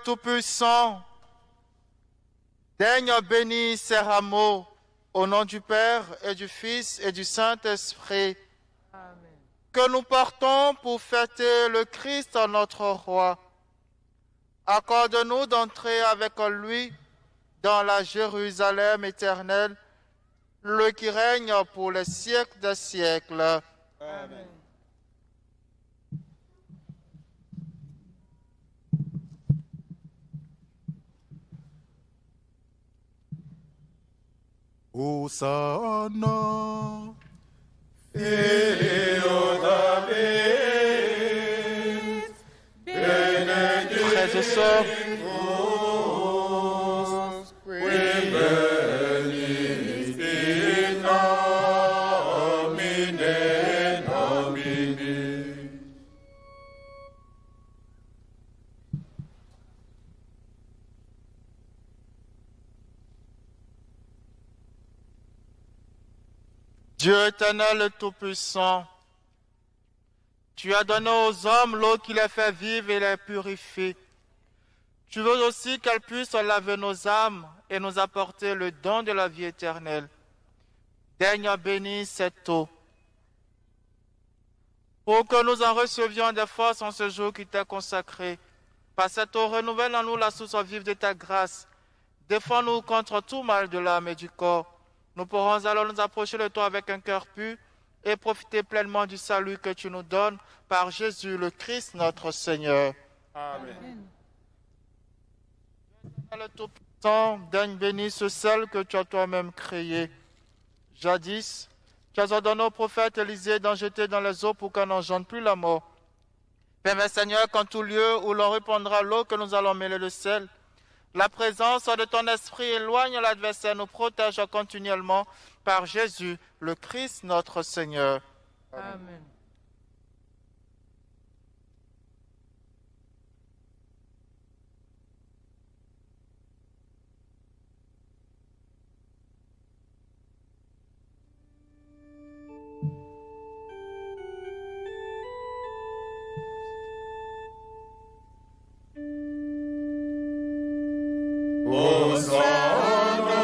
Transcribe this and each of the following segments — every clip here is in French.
Tout-Puissant, daigne bénir ces rameaux au nom du Père et du Fils et du Saint-Esprit, que nous partons pour fêter le Christ notre Roi. Accorde-nous d'entrer avec lui dans la Jérusalem éternelle, le qui règne pour les siècles des siècles. Amen. Hosanna, Filio David, benedictus Frères et sœurs, qui venis in nomine Domini. Dieu éternel et tout-puissant, tu as donné aux hommes l'eau qui les fait vivre et les purifie. Tu veux aussi qu'elle puisse laver nos âmes et nous apporter le don de la vie éternelle. Daigne bénir cette eau, pour que nous en recevions des forces en ce jour qui t'est consacré. Par cette eau, renouvelle en nous la source vive de ta grâce. Défends-nous contre tout mal de l'âme et du corps. Nous pourrons alors nous approcher de toi avec un cœur pur et profiter pleinement du salut que tu nous donnes par Jésus le Christ notre Seigneur. Amen. Le Tout-Puissant, daigne bénir ce sel que tu as toi-même créé. Jadis, tu as ordonné au prophète Élisée d'en jeter dans les eaux pour qu'elle n'engendre plus la mort. Permets, Seigneur, qu'en tout lieu où l'on répandra l'eau que nous allons mêler le sel, la présence de ton esprit éloigne l'adversaire, nous protège continuellement par Jésus, le Christ notre Seigneur. Amen. Hosanna,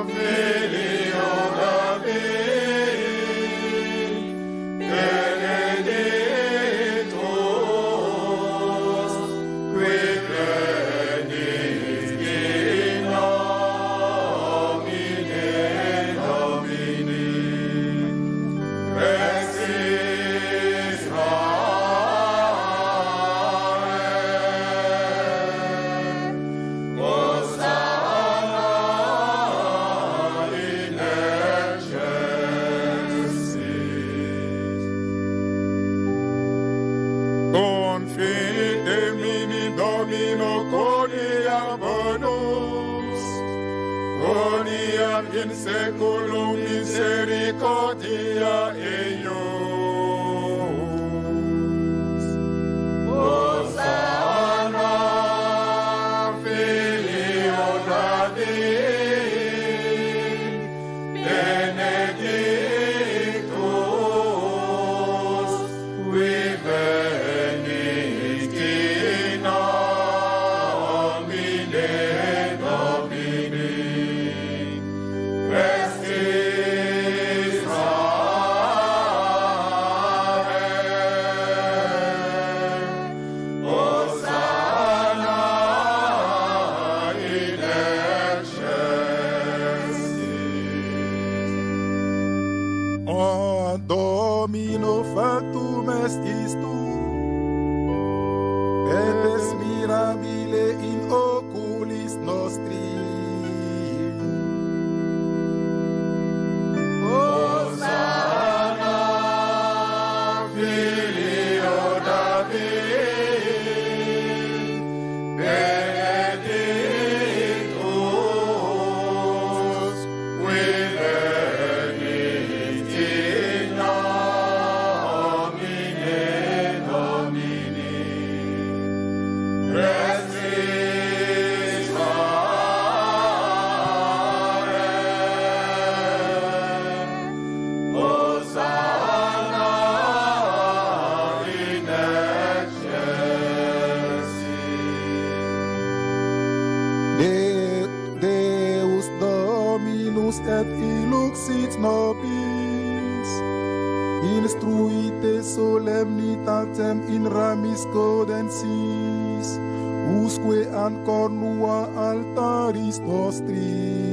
Filio David, benedictus qui venis in nomine Domini. Rex Israel, Hosanna in excelsis. confide mini Domino coniam bonus, coniam in seculum misericordia eius. Hosanna, Filio David, benedictus qui venis in nomine Domini. Rex Israel, Hosanna in excelsis. O Domino factum est istu, et es mirabile in oculis nostri. Hosanna, Filio David, benedictus qui venis in nomine Domini. Rex Dominus et iluxit nobis, instruite solemnitatem in ramis codensis, usque an cornua altaris nostri.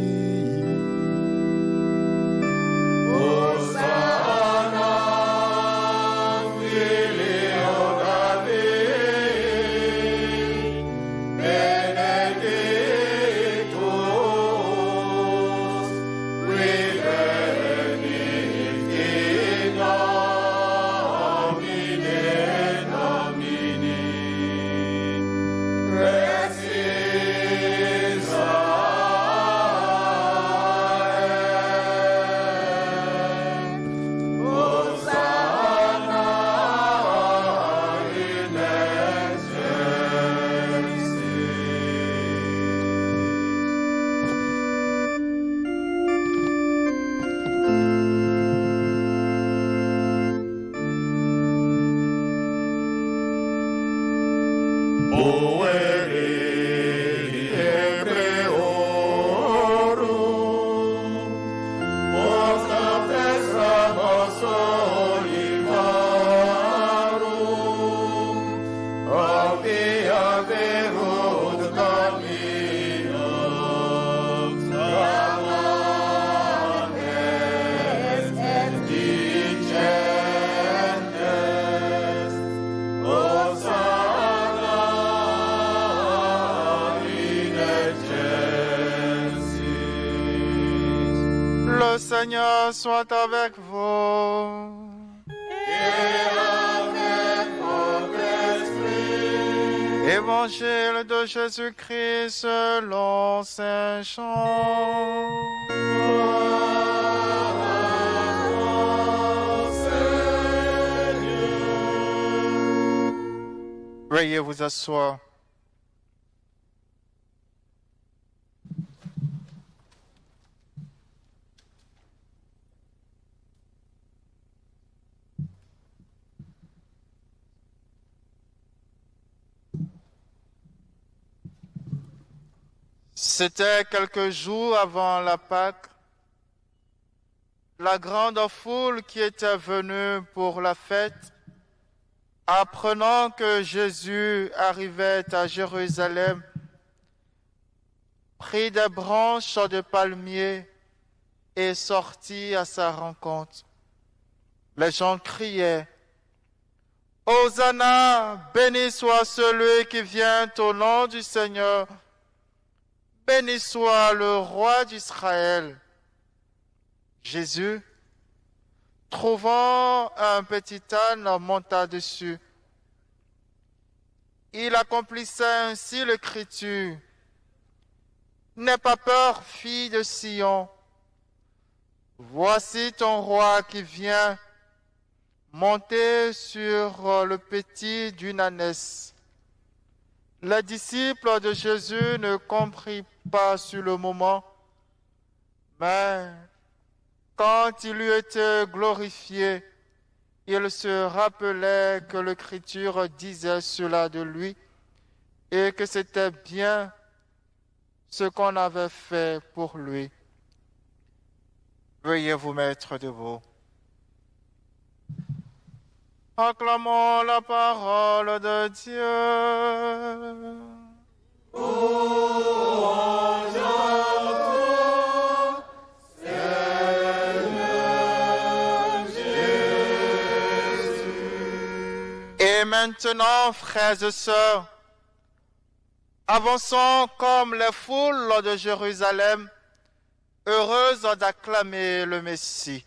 Le Seigneur soit avec vous. Évangile de Jésus-Christ selon Saint Jean. Veuillez vous asseoir. C'était quelques jours avant la Pâque. La grande foule qui était venue pour la fête, apprenant que Jésus arrivait à Jérusalem, prit des branches de palmier et sortit à sa rencontre. Les gens criaient « Hosanna, béni soit celui qui vient au nom du Seigneur, béni soit le roi d'Israël. » Jésus, trouvant un petit âne, monta dessus. Il accomplissait ainsi l'écriture. « N'aie pas peur, fille de Sion. Voici ton roi qui vient, monté sur le petit d'une ânesse. » Les disciples de Jésus ne comprirent pas sur le moment, mais quand il eut été glorifié, ils se rappelaient que l'Écriture disait cela de lui et que c'était bien ce qu'on avait fait pour lui. Veuillez vous mettre debout. Acclamons la parole de Dieu. Et maintenant, frères et sœurs, avançons comme les foules de Jérusalem, heureuses d'acclamer le Messie.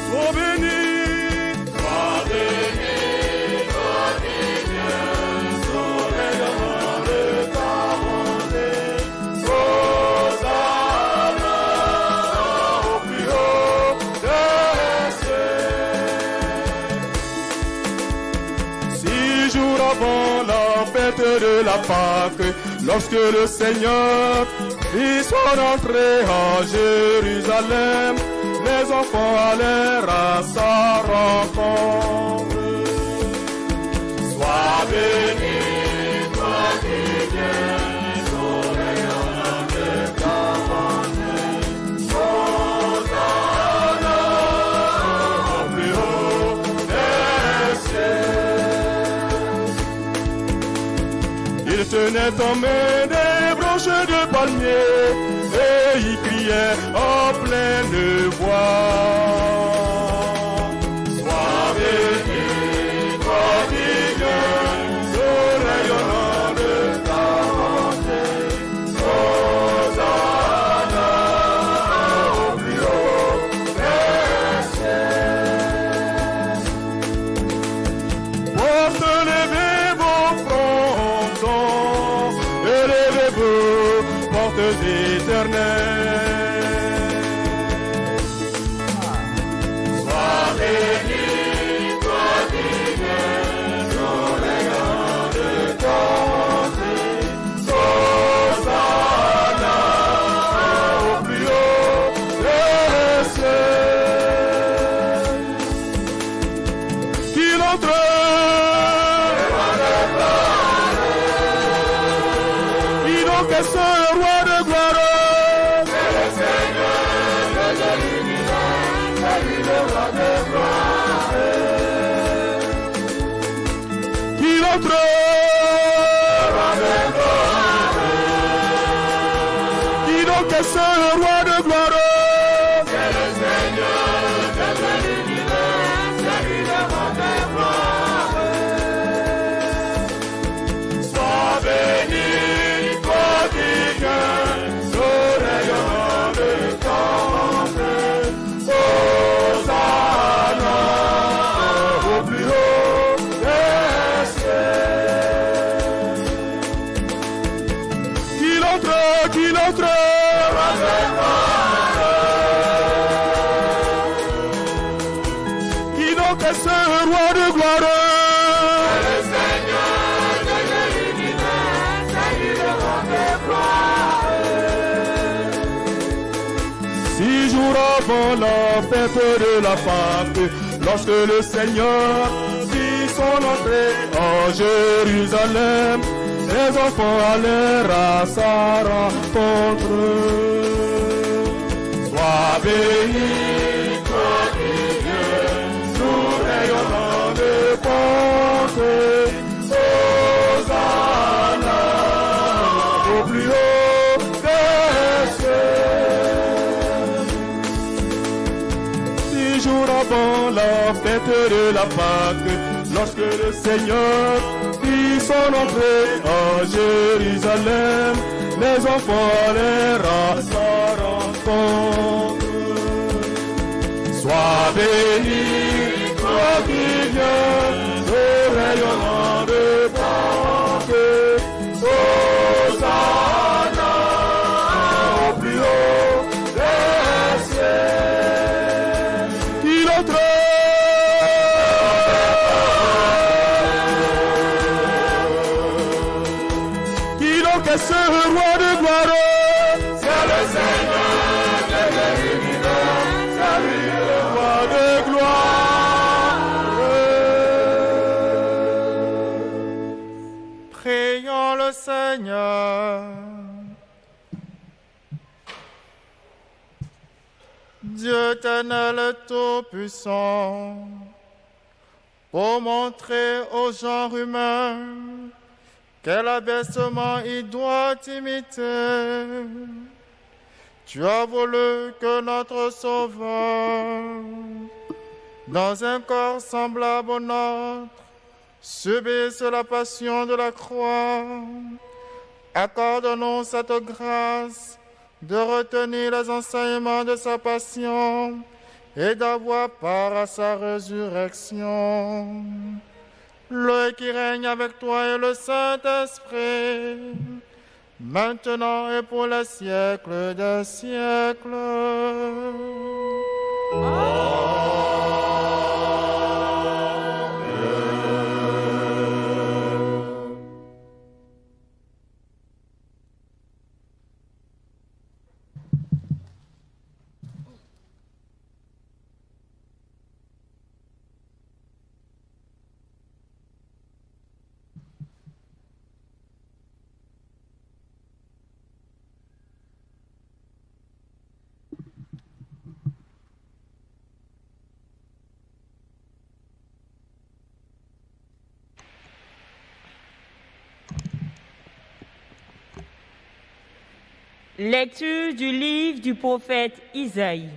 Sois béni, sois béni, sois béni, avant la fête de la Pâque, lorsque le Seigneur fit son entrée à Jérusalem, les enfants allèrent à sa rencontre. Sois béni, toi qui viens, au rayonnement de ta bonté. Hosanna au plus haut des cieux. Il tenait en main des branches de palmier et il criait en pleine voix. Sois béni, toi qui viens, au rayonnement de ta bonté. Hosanna au plus haut des cieux. Porte levez vos frontons, élevez-vous, portes éternelles. Sois béni, toi qui viens, au rayon de ta bonté. Hosanna au plus haut des cieux. Qu'il entre, qui donc est ce roi de gloire? C'est le Seigneur de l'univers, c'est lui le roi de gloire. Qu'il entre, roi de gloire. Qui donc est ce roi de gloire? C'est le Seigneur de l'univers, c'est lui le roi de gloire. Sois béni, toi qui viens, au rayonnement de ta bonté. Hosanna au plus haut des cieux. Qu'il entre, roi de gloire. Qui donc est ce roi de gloire? C'est le Seigneur de l'univers, c'est lui le roi de gloire. 6 jours avant la fête de la Pâque, lorsque le Seigneur fit son entrée en Jérusalem, les enfants allèrent à sa rencontre. Sois béni, toi qui viens, nous rayonnant de bonté. Hosanna au plus haut des cieux. 6 jours avant la fête de la Pâque, lorsque le Seigneur fit son entrée à Jérusalem, les enfants allèrent à sa rencontre. Sois béni, toi qui viens, au rayonnement de bonté. Hosanna au plus haut des cieux. Qu'il entre, ce roi de gloire? C'est le Seigneur de l'univers, c'est lui le roi de gloire. Prions le Seigneur. Dieu éternel tout-puissant, pour montrer au genre humain quel abaissement il doit imiter, tu as voulu que notre Sauveur, dans un corps semblable au nôtre, subisse la passion de la croix. Accorde-nous cette grâce de retenir les enseignements de sa passion et d'avoir part à sa résurrection. Le qui règne avec toi et le Saint-Esprit, maintenant et pour les siècles des siècles. Amen. Lecture du livre du prophète Isaïe,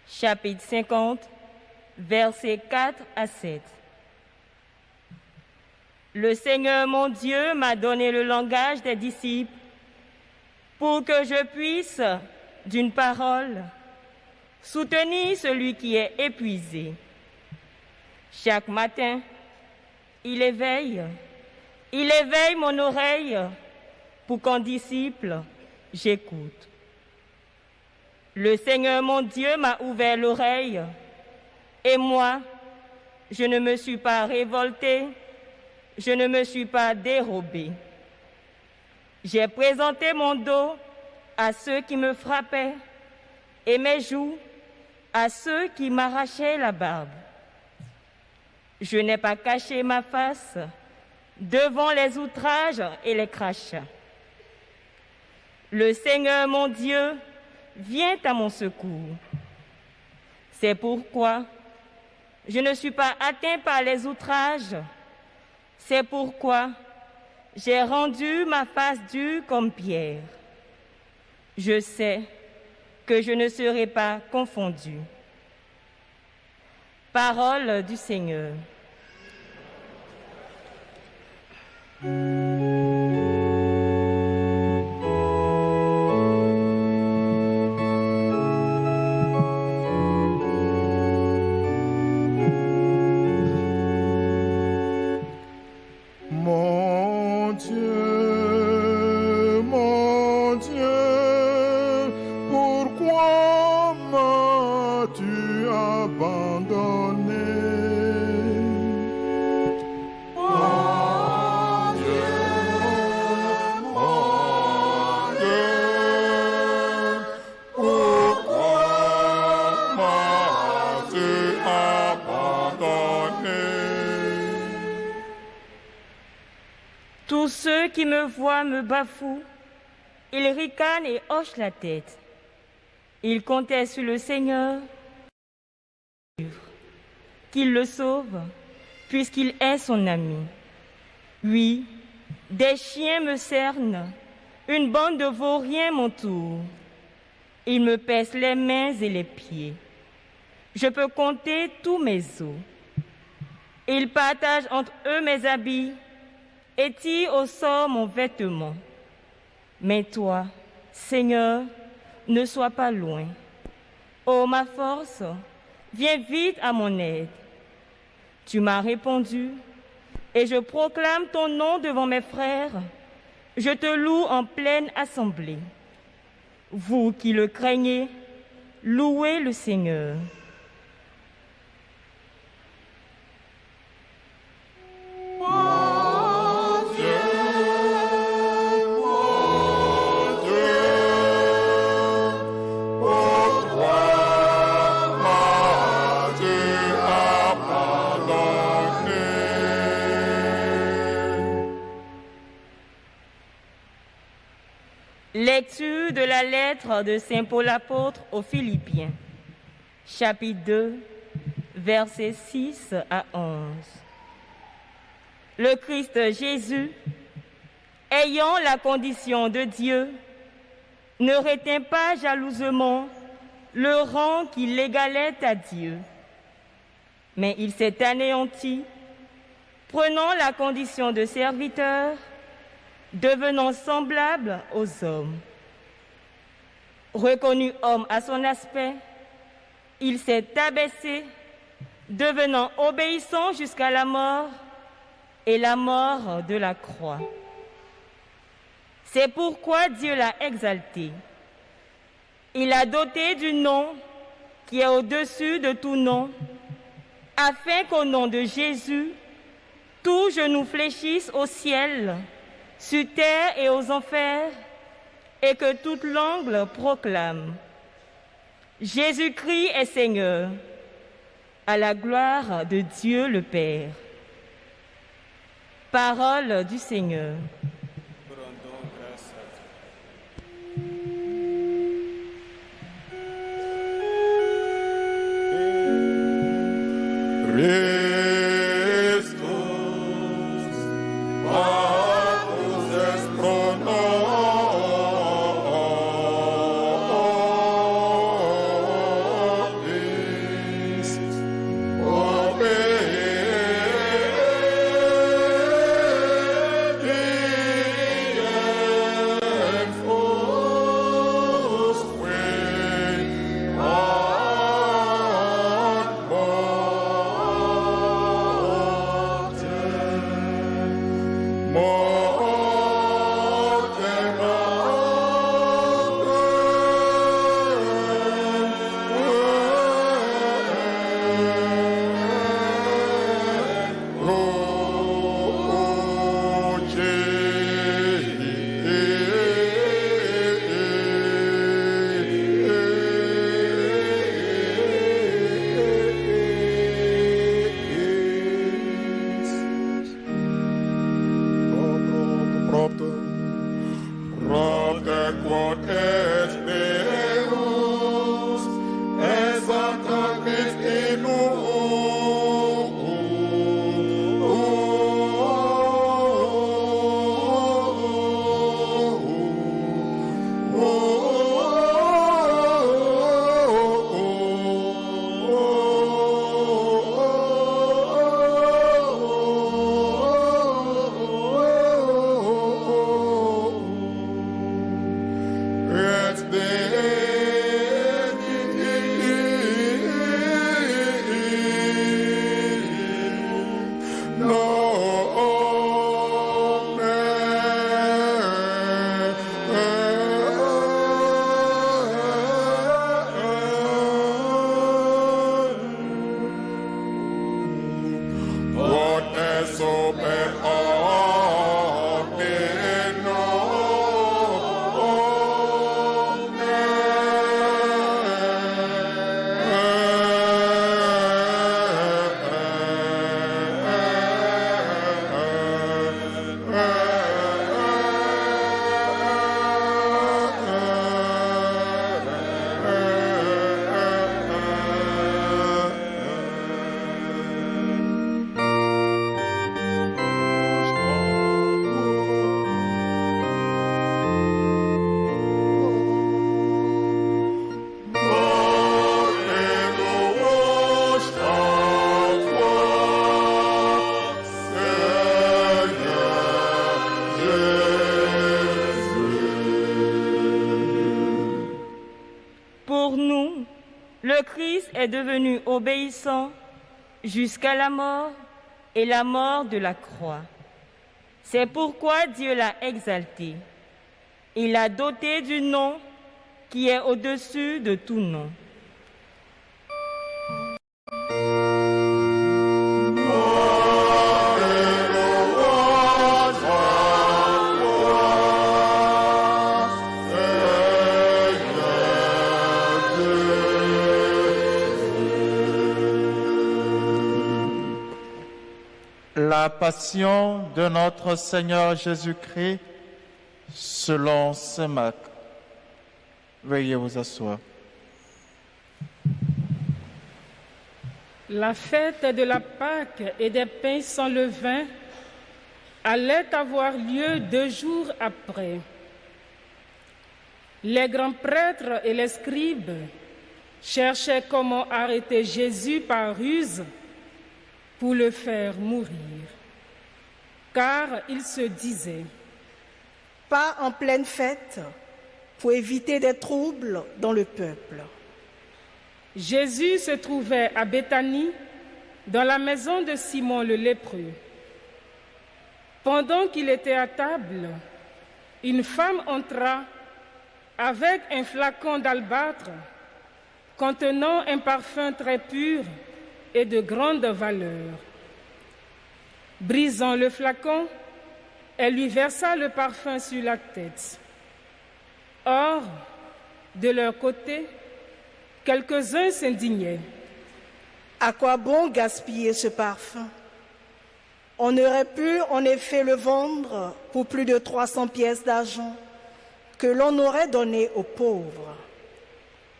chapitre 50, versets 4 à 7. Le Seigneur mon Dieu m'a donné le langage des disciples pour que je puisse, d'une parole, soutenir celui qui est épuisé. Chaque matin, il éveille mon oreille pour qu'en disciple, j'écoute. Le Seigneur mon Dieu m'a ouvert l'oreille et moi, je ne me suis pas révoltée, je ne me suis pas dérobée. J'ai présenté mon dos à ceux qui me frappaient et mes joues à ceux qui m'arrachaient la barbe. Je n'ai pas caché ma face devant les outrages et les crachats. Le Seigneur mon Dieu vient à mon secours. C'est pourquoi je ne suis pas atteint par les outrages. C'est pourquoi j'ai rendu ma face dure comme pierre. Je sais que je ne serai pas confondu. Parole du Seigneur. Mon Dieu, pourquoi m'as-tu abandonné? Mon Dieu, pourquoi m'as-tu abandonné? Tous ceux qui me voient me bafouent, ils ricanent et hochent la tête. Ils comptaient sur le Seigneur, qu'il le sauve, puisqu'il est son ami. Oui, des chiens me cernent, une bande de vauriens m'entoure. Ils me pèsent les mains et les pieds. Je peux compter tous mes os. Ils partagent entre eux mes habits et tirent au sort mon vêtement. Mais toi, Seigneur, ne sois pas loin. Ô ma force, viens vite à mon aide. Tu m'as répondu, et je proclame ton nom devant mes frères. Je te loue en pleine assemblée. Vous qui le craignez, louez le Seigneur. Lecture de la lettre de Saint Paul apôtre aux Philippiens, chapitre 2, versets 6 à 11. Le Christ Jésus, ayant la condition de Dieu, ne retint pas jalousement le rang qui l'égalait à Dieu, mais il s'est anéanti, prenant la condition de serviteur, devenant semblable aux hommes. Reconnu homme à son aspect, il s'est abaissé, devenant obéissant jusqu'à la mort et la mort de la croix. C'est pourquoi Dieu l'a exalté. Il l'a doté du nom qui est au-dessus de tout nom, afin qu'au nom de Jésus, tout genou fléchisse au ciel, sur terre et aux enfers, et que toute langue proclame: Jésus-Christ est Seigneur, à la gloire de Dieu le Père. Parole du Seigneur. Rendons grâce à Dieu. Christus, Patus est pro Le Christ est devenu obéissant jusqu'à la mort et la mort de la croix. C'est pourquoi Dieu l'a exalté. Il l'a doté du nom qui est au-dessus de tout nom. La passion de notre Seigneur Jésus-Christ selon saint Marc. Veuillez vous asseoir. La fête de la Pâque et des pains sans levain allait avoir lieu 2 jours après. Les grands prêtres et les scribes cherchaient comment arrêter Jésus par ruse pour le faire mourir, car ils se disaient: pas en pleine fête, pour éviter des troubles dans le peuple. Jésus se trouvait à Béthanie, dans la maison de Simon le lépreux. Pendant qu'il était à table, une femme entra avec un flacon d'albâtre contenant un parfum très pur et de grande valeur. Brisant le flacon, elle lui versa le parfum sur la tête. Or, de leur côté, quelques-uns s'indignaient. À quoi bon gaspiller ce parfum? On aurait pu en effet le vendre pour plus de 300 pièces d'argent que l'on aurait donné aux pauvres.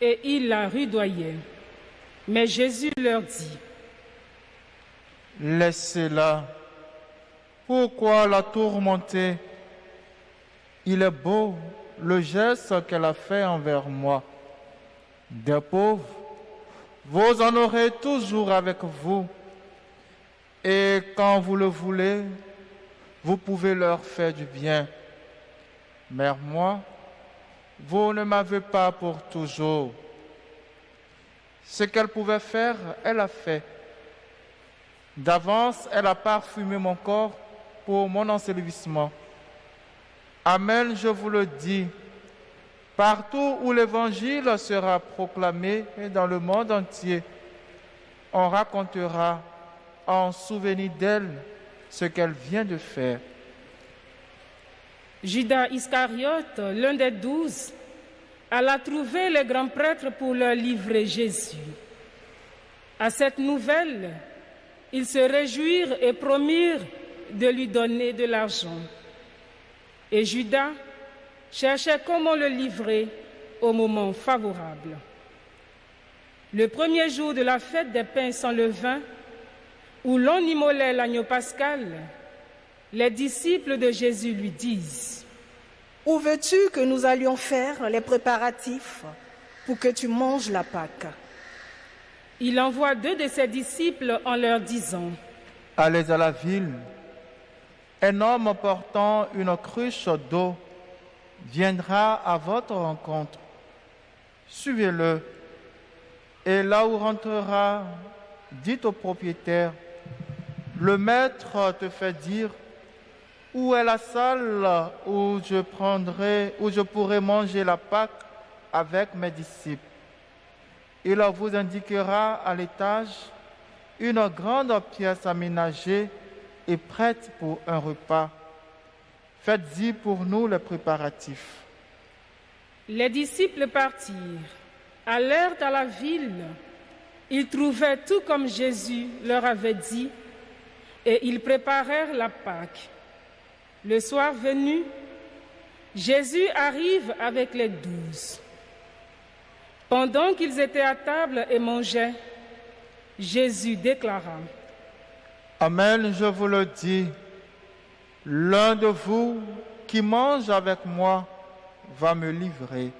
Et ils la rudoyaient. Mais Jésus leur dit: laissez-la. Pourquoi la tourmenter? Il est beau le geste qu'elle a fait envers moi. Des pauvres, vous en aurez toujours avec vous. Et quand vous le voulez, vous pouvez leur faire du bien. Mais moi, vous ne m'avez pas pour toujours. Ce qu'elle pouvait faire, elle a fait. D'avance, elle a parfumé mon corps pour mon ensevelissement. Amen, je vous le dis. Partout où l'Évangile sera proclamé et dans le monde entier, on racontera en souvenir d'elle ce qu'elle vient de faire. Judas Iscariote, l'un des 12, alla trouver les grands prêtres pour leur livrer Jésus. À cette nouvelle, ils se réjouirent et promirent de lui donner de l'argent. Et Judas cherchait comment le livrer au moment favorable. Le premier jour de la fête des pains sans levain, où l'on immolait l'agneau pascal, les disciples de Jésus lui disent: « Où veux-tu que nous allions faire les préparatifs pour que tu manges la Pâque ?» Il envoie 2 de ses disciples en leur disant: « Allez à la ville. Un homme portant une cruche d'eau viendra à votre rencontre. Suivez-le. Et là où rentrera, dites au propriétaire: le maître te fait dire où est la salle où je pourrai manger la Pâque avec mes disciples. Il vous indiquera à l'étage une grande pièce aménagée et prête pour un repas. Faites-y pour nous les préparatifs. » Les disciples partirent, allèrent à la ville. Ils trouvèrent tout comme Jésus leur avait dit, et ils préparèrent la Pâque. Le soir venu, Jésus arrive avec les 12. Pendant qu'ils étaient à table et mangeaient, Jésus déclara: « Amen, je vous le dis, l'un de vous qui mange avec moi va me livrer. »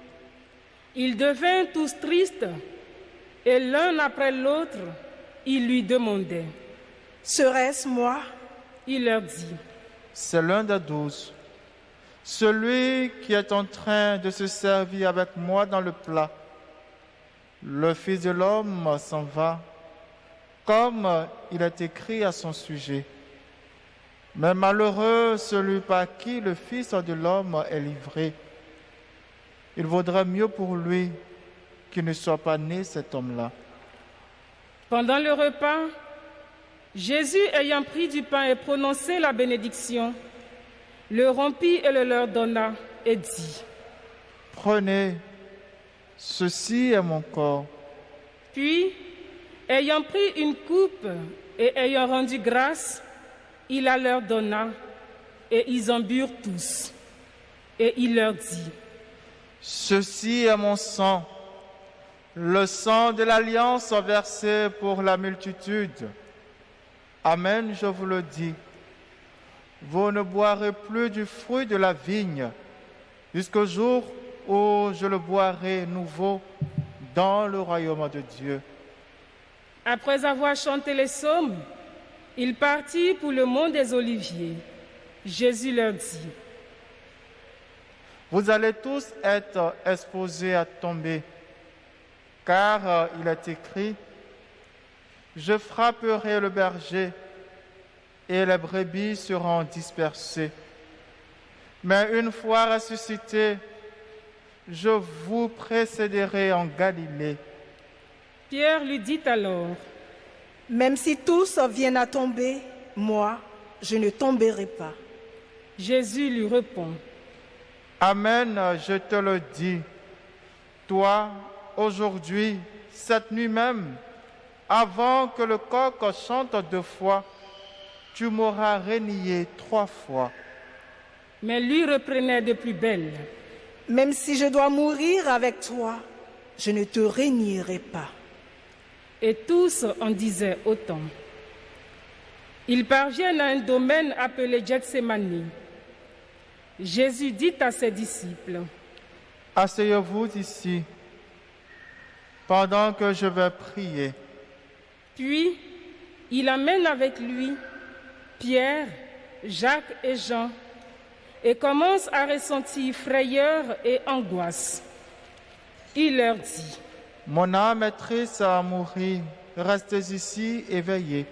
Ils devinrent tous tristes, et l'un après l'autre, ils lui demandaient: « Serait-ce moi ?» Il leur dit: « C'est l'un des 12, celui qui est en train de se servir avec moi dans le plat. Le Fils de l'homme s'en va, comme il est écrit à son sujet. Mais malheureux celui par qui le Fils de l'homme est livré. Il vaudrait mieux pour lui qu'il ne soit pas né cet homme-là. » Pendant le repas, Jésus, ayant pris du pain et prononcé la bénédiction, le rompit et le leur donna et dit: « Prenez, ceci est mon corps. » Puis, ayant pris une coupe et ayant rendu grâce, il la leur donna, et ils en burent tous. Et il leur dit: « Ceci est mon sang, le sang de l'alliance versé pour la multitude. Amen, je vous le dis, vous ne boirez plus du fruit de la vigne jusqu'au jour où je le boirai nouveau dans le royaume de Dieu. » Après avoir chanté les psaumes, ils partirent pour le mont des Oliviers. Jésus leur dit: « Vous allez tous être exposés à tomber, car il est écrit: je frapperai le berger et les brebis seront dispersées. Mais une fois ressuscité, je vous précéderai en Galilée. » Pierre lui dit alors: « Même si tous viennent à tomber, moi, je ne tomberai pas. » Jésus lui répond: « Amen, je te le dis. Toi, aujourd'hui, cette nuit même, avant que le coq chante 2 fois, tu m'auras renié 3 fois. » Mais lui reprenait de plus belle: « Même si je dois mourir avec toi, je ne te renierai pas. » Et tous en disaient autant. Ils parviennent à un domaine appelé Gethsémani. Jésus dit à ses disciples: « Asseyez-vous ici, pendant que je vais prier. » Puis, il amène avec lui Pierre, Jacques et Jean, et commence à ressentir frayeur et angoisse. Il leur dit: « Mon âme est triste à mourir, restez ici et veillez. »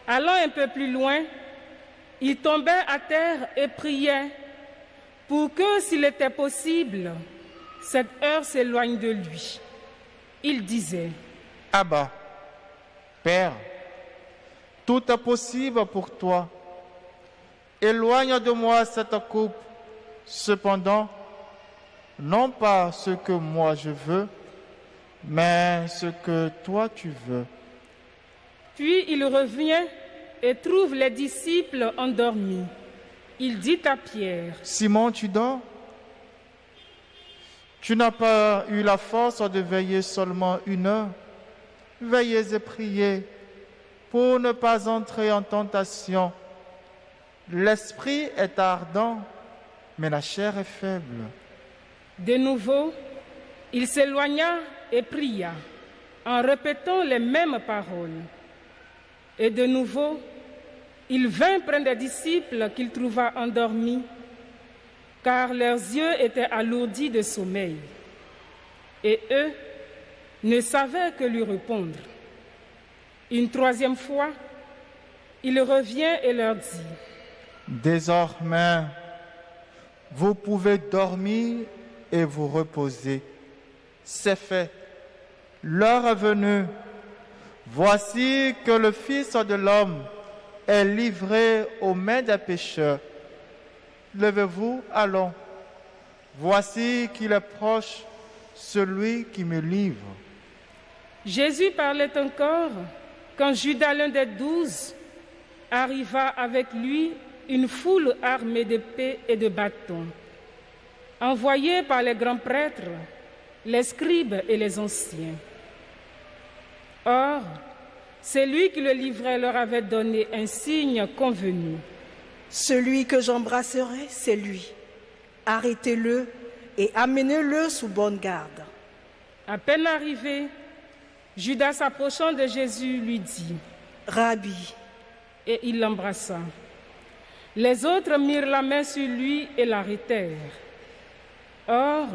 Allant un peu plus loin, Il tombait à terre et priait pour que, s'il était possible, cette heure s'éloigne de lui. Il disait: Abba, Père, tout est possible pour toi. Éloigne de moi cette coupe. Cependant, non pas ce que moi je veux, mais ce que toi tu veux. Puis il revient et trouve les disciples endormis. Il dit à Pierre: Simon, tu dors? Tu n'as pas eu la force de veiller seulement 1 heure? Veillez et priez pour ne pas entrer en tentation. L'esprit est ardent, mais la chair est faible. De nouveau, il s'éloigna et pria, en répétant les mêmes paroles. Et de nouveau, il vint près des disciples qu'il trouva endormis, car leurs yeux étaient alourdis de sommeil. Et eux ne savaient que lui répondre. Une 3e fois, il revient et leur dit: Désormais, vous pouvez dormir et vous reposer. C'est fait. L'heure est venue. Voici que le Fils de l'homme est livré aux mains des pécheurs. Levez-vous, allons. Voici qu'il est proche, celui qui me livre. Jésus parlait encore quand Judas, l'un des 12, arriva avec lui une foule armée d'épées et de bâtons, envoyée par les grands prêtres, les scribes et les anciens. Or, celui qui le livrait leur avait donné un signe convenu. Celui que j'embrasserai, c'est lui. Arrêtez-le et amenez-le sous bonne garde. À peine arrivé, Judas, s'approchant de Jésus, lui dit: Rabbi. Et il l'embrassa. Les autres mirent la main sur lui et l'arrêtèrent. Or,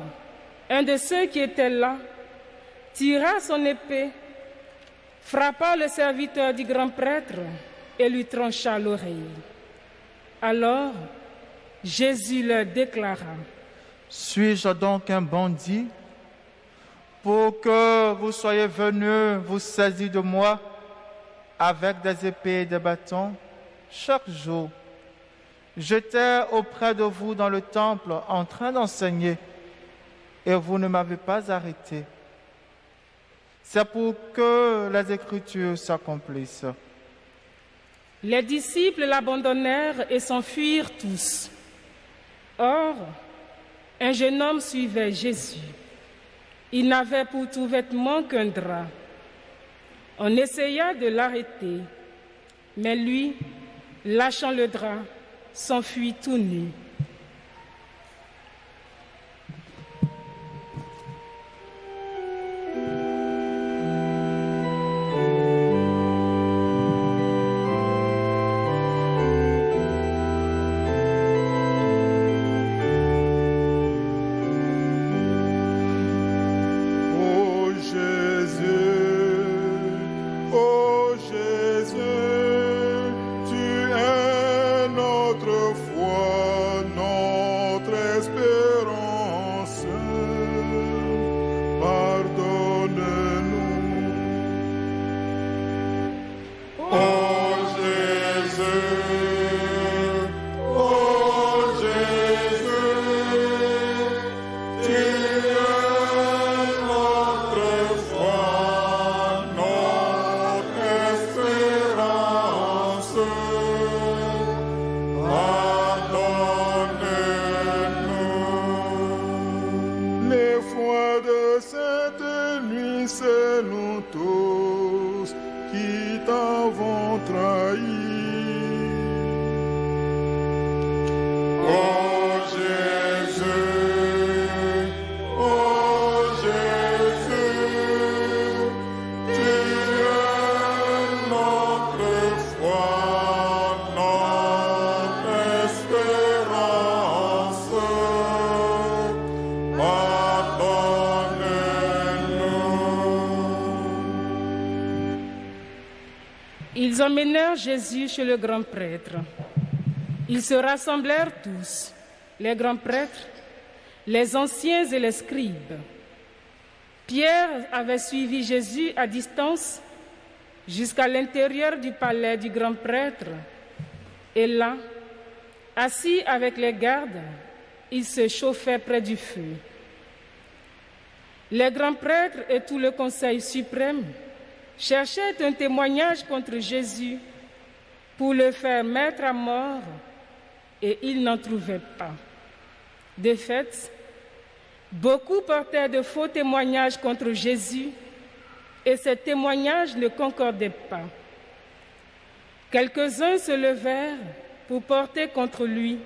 un de ceux qui étaient là tira son épée, frappa le serviteur du grand prêtre et lui trancha l'oreille. Alors, Jésus leur déclara: Suis-je donc un bandit pour que vous soyez venus vous saisir de moi avec des épées et des bâtons chaque jour? J'étais auprès de vous dans le temple en train d'enseigner et vous ne m'avez pas arrêté. C'est pour que les Écritures s'accomplissent. Les disciples l'abandonnèrent et s'enfuirent tous. Or, un jeune homme suivait Jésus. Il n'avait pour tout vêtement qu'un drap. On essaya de l'arrêter, mais lui, lâchant le drap, s'enfuit tout nu. Ils emmenèrent Jésus chez le grand prêtre. Ils se rassemblèrent tous, les grands prêtres, les anciens et les scribes. Pierre avait suivi Jésus à distance jusqu'à l'intérieur du palais du grand prêtre. Et là, assis avec les gardes, il se chauffait près du feu. Les grands prêtres et tout le conseil suprême cherchaient un témoignage contre Jésus pour le faire mettre à mort, et ils n'en trouvaient pas. De fait, beaucoup portaient de faux témoignages contre Jésus, et ces témoignages ne concordaient pas. Quelques-uns se levèrent pour porter contre lui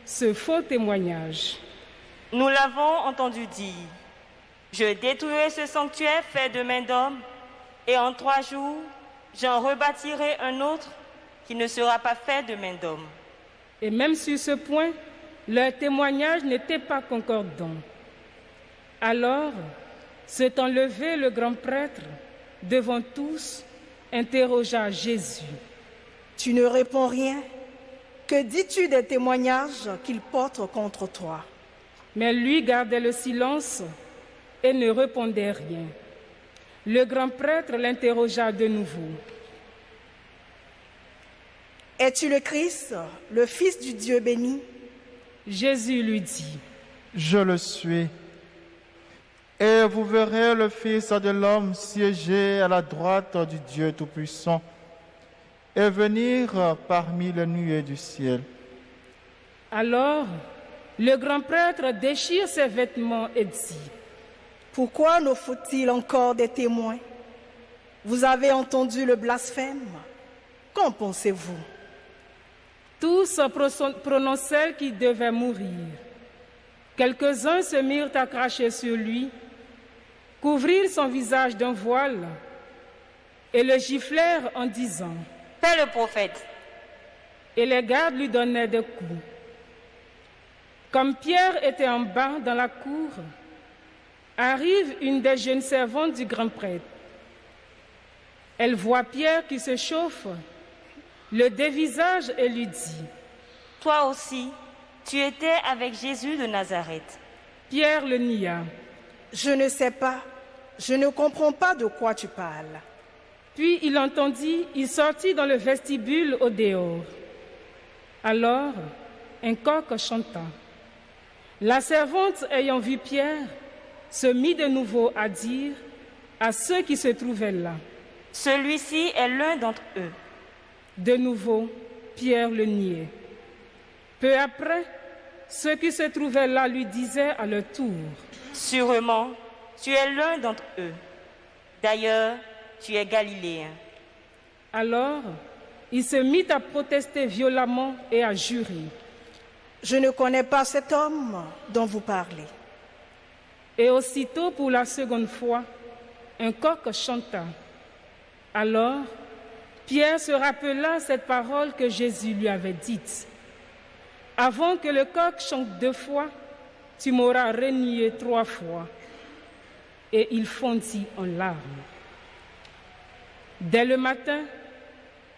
ce faux témoignage. Nous l'avons entendu dire, je détruirai ce sanctuaire fait de main d'homme, et en 3 jours, j'en rebâtirai un autre qui ne sera pas fait de main d'homme. Et même sur ce point, leur témoignage n'était pas concordant. Alors, s'étant levé le grand prêtre, devant tous, interrogea Jésus. Tu ne réponds rien. Que dis-tu des témoignages qu'ils portent contre toi? Mais lui gardait le silence et ne répondait rien. Le grand prêtre l'interrogea de nouveau. Es-tu le Christ, le Fils du Dieu béni? Jésus lui dit, Je le suis. Et vous verrez le Fils de l'homme siéger à la droite du Dieu Tout-Puissant et venir parmi les nuées du ciel. Alors, le grand prêtre déchire ses vêtements et dit, Pourquoi nous faut-il encore des témoins? Vous avez entendu le blasphème. Qu'en pensez-vous? Tous prononcèrent qu'il devait mourir. Quelques-uns se mirent à cracher sur lui, couvrirent son visage d'un voile et le giflèrent en disant « Fais le prophète !» Et les gardes lui donnaient des coups. Comme Pierre était en bas dans la cour, arrive une des jeunes servantes du grand prêtre. Elle voit Pierre qui se chauffe, le dévisage et lui dit « Toi aussi, tu étais avec Jésus de Nazareth. » Pierre le nia. « Je ne sais pas, je ne comprends pas de quoi tu parles. » Puis il entendit, il sortit dans le vestibule au dehors. Alors, un coq chanta. La servante, ayant vu Pierre, se mit de nouveau à dire à ceux qui se trouvaient là. Celui-ci est l'un d'entre eux. De nouveau, Pierre le niait. Peu après, ceux qui se trouvaient là lui disaient à leur tour, « Sûrement, tu es l'un d'entre eux. D'ailleurs, tu es galiléen. » Alors, il se mit à protester violemment et à jurer. « Je ne connais pas cet homme dont vous parlez. » Et aussitôt, pour la seconde fois, un coq chanta. Alors, Pierre se rappela cette parole que Jésus lui avait dite. « Avant que le coq chante 2 fois, tu m'auras renié 3 fois. » Et il fondit en larmes. Dès le matin,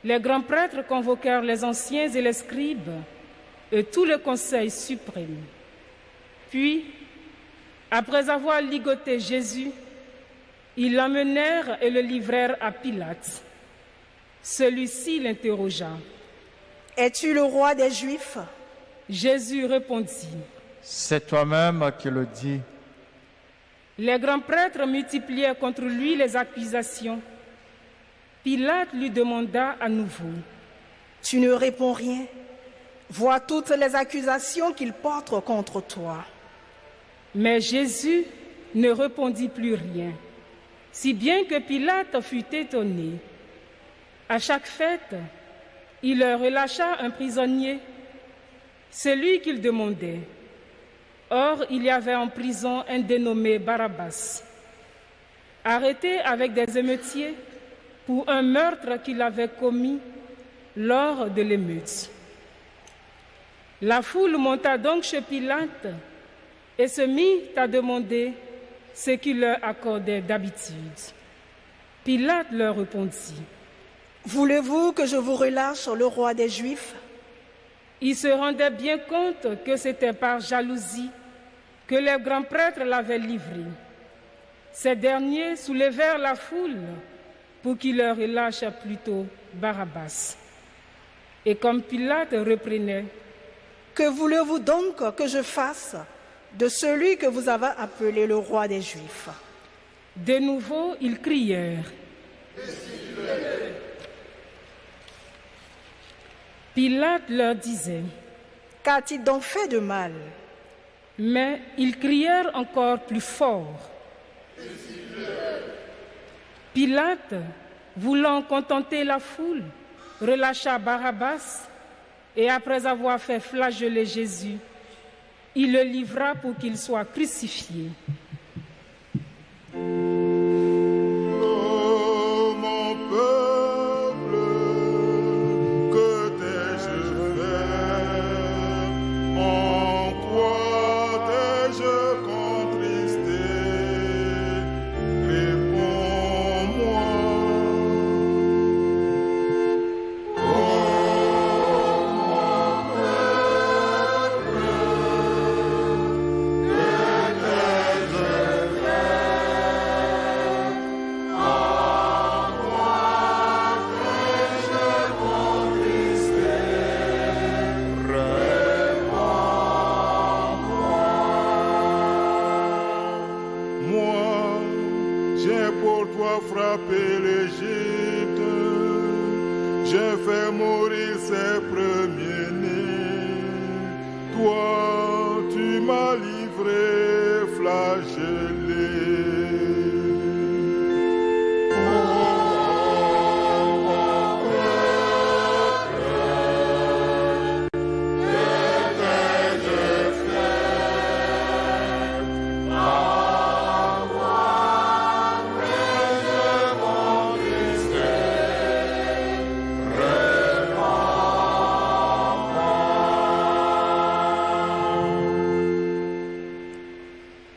les grands prêtres convoquèrent les anciens et les scribes et tout le conseil suprême. Puis, après avoir ligoté Jésus, ils l'emmenèrent et le livrèrent à Pilate. Celui-ci l'interrogea. « Es-tu le roi des Juifs ?» Jésus répondit. « C'est toi-même qui le dis. » Les grands prêtres multiplièrent contre lui les accusations. Pilate lui demanda à nouveau. « Tu ne réponds rien. Vois toutes les accusations qu'ils portent contre toi. » Mais Jésus ne répondit plus rien, si bien que Pilate fut étonné. À chaque fête, il leur relâcha un prisonnier, celui qu'il demandait. Or, il y avait en prison un dénommé Barabbas, arrêté avec des émeutiers pour un meurtre qu'il avait commis lors de l'émeute. La foule monta donc chez Pilate et se mit à demander ce qu'il leur accordait d'habitude. Pilate leur répondit. « Voulez-vous que je vous relâche le roi des Juifs ?» Il se rendait bien compte que c'était par jalousie que les grands prêtres l'avaient livré. Ces derniers soulevèrent la foule pour qu'il leur relâche plutôt Barabbas. Et comme Pilate reprenait, « Que voulez-vous donc que je fasse de celui que vous avez appelé le roi des Juifs ?» De nouveau, ils crièrent. Pilate leur disait, « Qu'a-t-il donc fait de mal ?» Mais ils crièrent encore plus fort. Pilate, voulant contenter la foule, relâcha Barabbas et après avoir fait flageller Jésus, il le livra pour qu'il soit crucifié.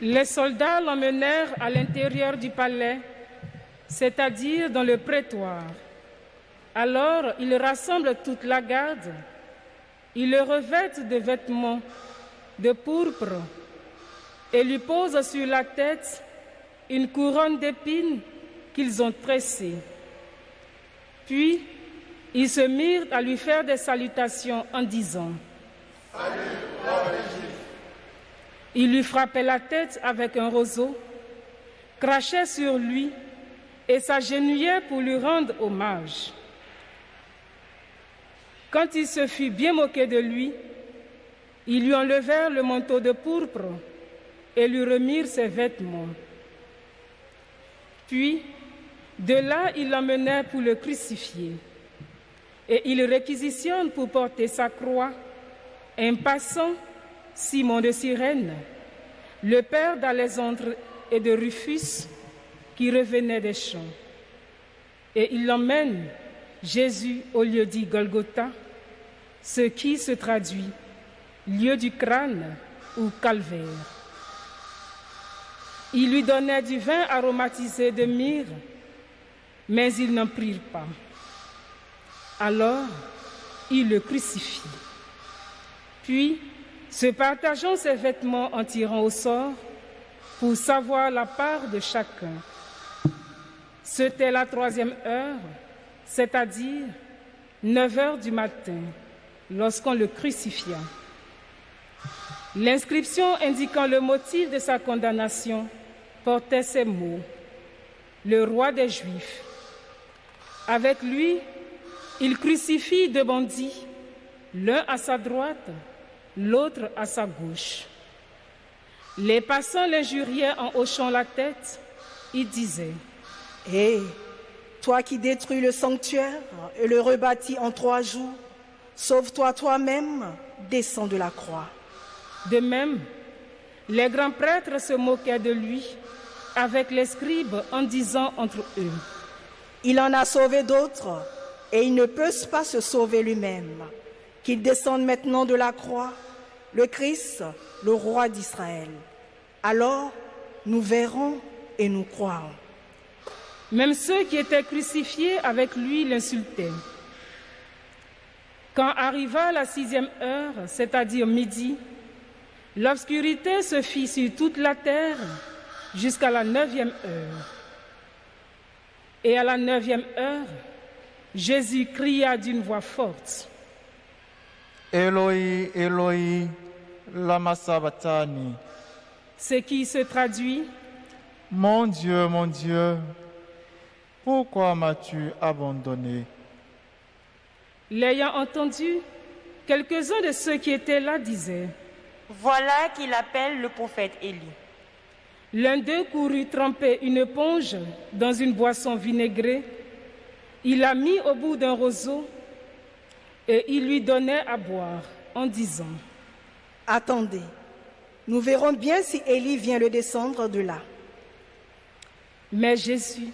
Les soldats l'emmenèrent à l'intérieur du palais, c'est-à-dire dans le prétoire. Alors, ils rassemblent toute la garde, ils le revêtent de vêtements de pourpre et lui posent sur la tête une couronne d'épines qu'ils ont tressée. Puis, ils se mirent à lui faire des salutations en disant « Salut, roi des Juifs !» Ils lui frappaient la tête avec un roseau, crachaient sur lui et s'agenouillaient pour lui rendre hommage. Quand il se fut bien moqué de lui, ils lui enlevèrent le manteau de pourpre et lui remirent ses vêtements. Puis, de là, ils l'emmenèrent pour le crucifier. Et ils réquisitionnent pour porter sa croix un passant, Simon de Cyrène, le père d'Alexandre et de Rufus, qui revenait des champs. Et il emmène Jésus au lieu dit Golgotha, ce qui se traduit lieu du crâne ou calvaire. Il lui donnait du vin aromatisé de myrrhe, mais ils n'en prirent pas. Alors, il le crucifie. Puis, se partageant ses vêtements en tirant au sort pour savoir la part de chacun. C'était la 3e heure, c'est-à-dire 9 heures du matin, lorsqu'on le crucifia. L'inscription indiquant le motif de sa condamnation portait ces mots : « Le roi des Juifs ». Avec lui, il crucifie 2 bandits, l'un à sa droite, l'autre à sa gauche. Les passants l'injuriaient en hochant la tête. Ils disaient : « Hé, toi qui détruis le sanctuaire et le rebâtis en 3 jours, sauve-toi toi-même, descends de la croix. » De même, les grands prêtres se moquaient de lui avec les scribes en disant entre eux : « Il en a sauvé d'autres et il ne peut pas se sauver lui-même. Qu'il descende maintenant de la croix, le Christ, le roi d'Israël. Alors, nous verrons et nous croirons. » Même ceux qui étaient crucifiés avec lui l'insultaient. Quand arriva la 6e heure, c'est-à-dire midi, l'obscurité se fit sur toute la terre jusqu'à la 9e heure. Et à la 9e heure, Jésus cria d'une voix forte, « Eloi, Eloi, lama sabachthani. » ce qui se traduit, « Mon Dieu, pourquoi m'as-tu abandonné ?» L'ayant entendu, quelques-uns de ceux qui étaient là disaient, « Voilà qu'il appelle le prophète Élie. » L'un d'eux courut tremper une éponge dans une boisson vinaigrée. Il la mit au bout d'un roseau et il lui donnait à boire en disant, « Attendez, nous verrons bien si Élie vient le descendre de là. » Mais Jésus,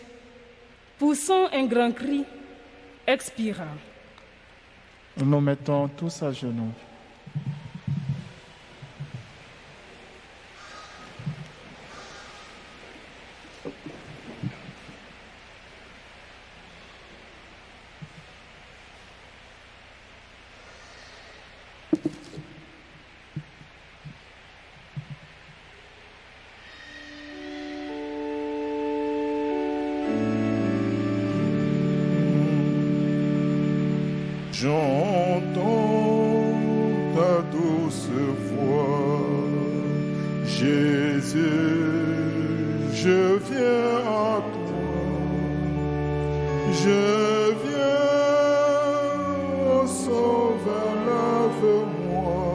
poussant un grand cri, expira. Nous mettons tous à genoux. J'entends ta douce voix, Jésus, je viens à toi, je viens, ô Sauveur, lave-moi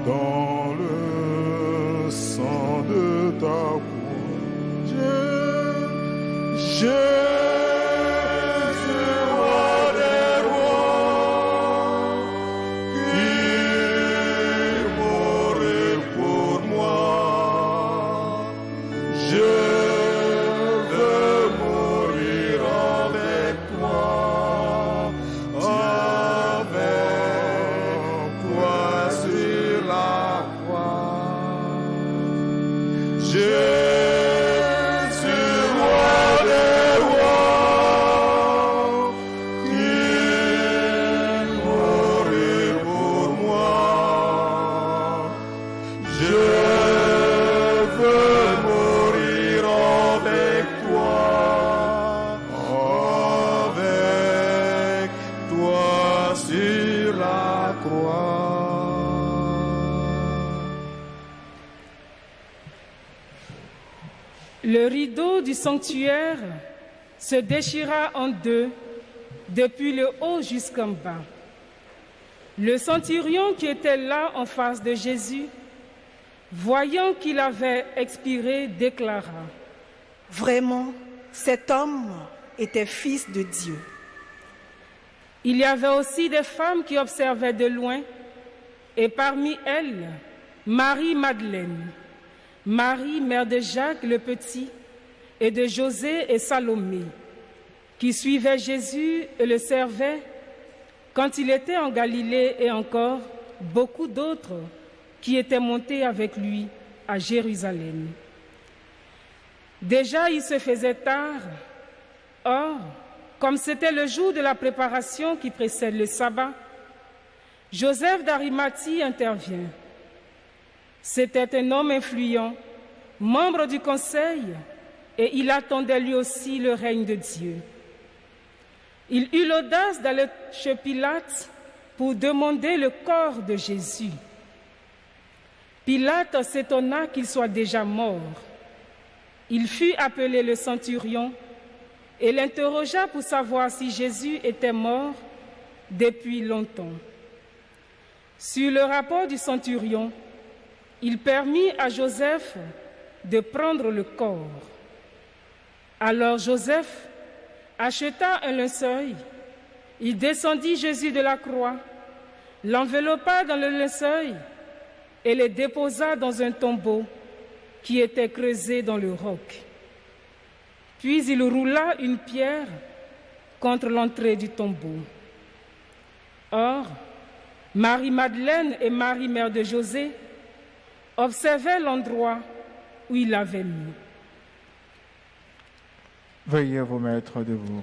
dans le sang de ta croix. Le rideau du sanctuaire se déchira en deux, depuis le haut jusqu'en bas. Le centurion qui était là en face de Jésus, voyant qu'il avait expiré, déclara, « Vraiment, cet homme était fils de Dieu. » Il y avait aussi des femmes qui observaient de loin, et parmi elles, Marie-Madeleine, Marie, mère de Jacques le Petit, et de José et Salomé, qui suivaient Jésus et le servaient quand il était en Galilée, et encore beaucoup d'autres qui étaient montés avec lui à Jérusalem. Déjà, il se faisait tard. Or, comme c'était le jour de la préparation qui précède le sabbat, Joseph d'Arimathie intervient. C'était un homme influent, membre du conseil, et il attendait lui aussi le règne de Dieu. Il eut l'audace d'aller chez Pilate pour demander le corps de Jésus. Pilate s'étonna qu'il soit déjà mort. Il fit appeler le centurion et l'interrogea pour savoir si Jésus était mort depuis longtemps. Sur le rapport du centurion, il permit à Joseph de prendre le corps. Alors Joseph acheta un linceul, il descendit Jésus de la croix, l'enveloppa dans le linceul et le déposa dans un tombeau qui était creusé dans le roc. Puis il roula une pierre contre l'entrée du tombeau. Or, Marie-Madeleine et Marie, mère de José, observaient l'endroit où il l'avait mis. Veuillez vous mettre debout.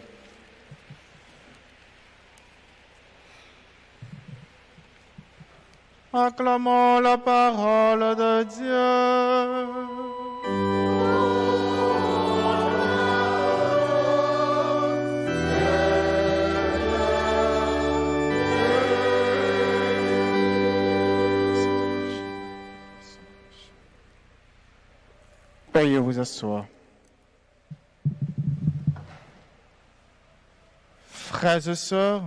Acclamons la parole de Dieu. Veuillez vous asseoir. Frères et sœurs,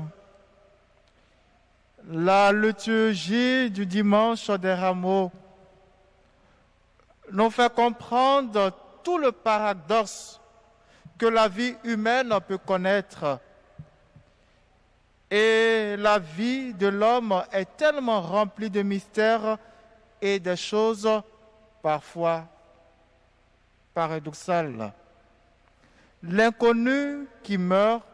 la liturgie du dimanche des Rameaux nous fait comprendre tout le paradoxe que la vie humaine peut connaître. Et la vie de l'homme est tellement remplie de mystères et de choses parfois paradoxales. L'inconnu qui meurt,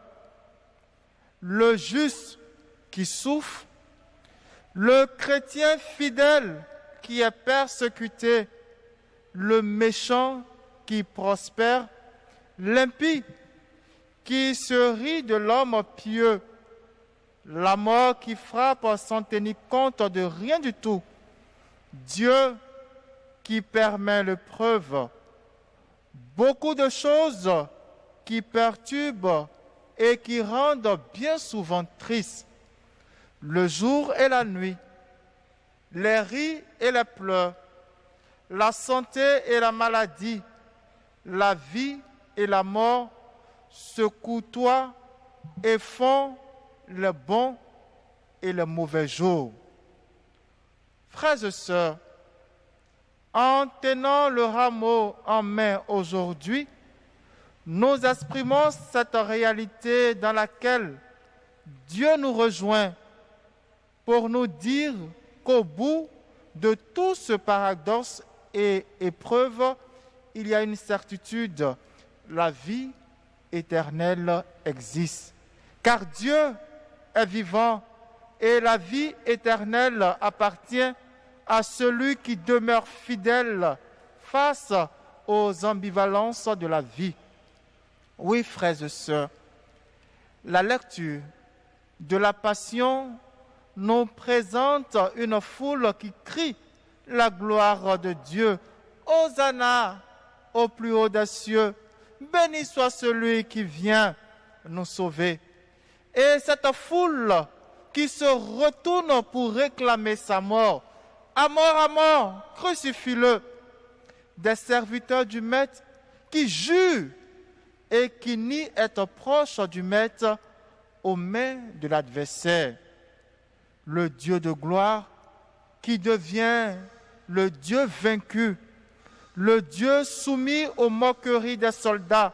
le juste qui souffre, le chrétien fidèle qui est persécuté, le méchant qui prospère, l'impie qui se rit de l'homme pieux, la mort qui frappe sans tenir compte de rien du tout, Dieu qui permet l'épreuve, beaucoup de choses qui perturbent et qui rendent bien souvent tristes, le jour et la nuit, les rires et les pleurs, la santé et la maladie, la vie et la mort se côtoient et font le bon et le mauvais jour. Frères et sœurs, en tenant le rameau en main aujourd'hui, nous exprimons cette réalité dans laquelle Dieu nous rejoint pour nous dire qu'au bout de tout ce paradoxe et épreuve, il y a une certitude, la vie éternelle existe. Car Dieu est vivant et la vie éternelle appartient à celui qui demeure fidèle face aux ambivalences de la vie. Oui, frères et sœurs, la lecture de la Passion nous présente une foule qui crie la gloire de Dieu. Hosanna au plus haut des cieux, béni soit celui qui vient nous sauver. Et cette foule qui se retourne pour réclamer sa mort, à mort, crucifie-le. Des serviteurs du Maître qui jurent et qui nient être proches du Maître aux mains de l'adversaire. Le Dieu de gloire qui devient le Dieu vaincu, le Dieu soumis aux moqueries des soldats,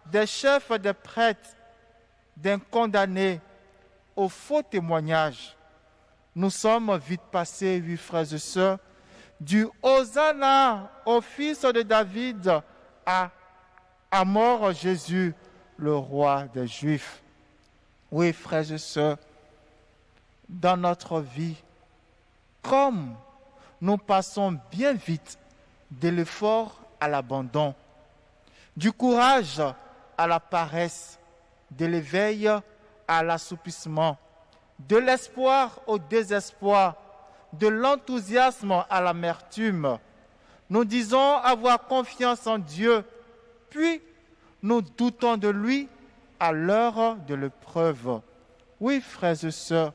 des chefs des prêtres, d'un condamné, aux faux témoignages. Nous sommes vite passés, oui, frères et sœurs, du Hosanna au fils de David à mort Jésus, le roi des Juifs. Oui, frères et sœurs, dans notre vie, comme nous passons bien vite de l'effort à l'abandon, du courage à la paresse, de l'éveil à l'assoupissement, de l'espoir au désespoir, de l'enthousiasme à l'amertume. Nous disons avoir confiance en Dieu, puis nous doutons de lui à l'heure de l'épreuve. Oui, frères et sœurs,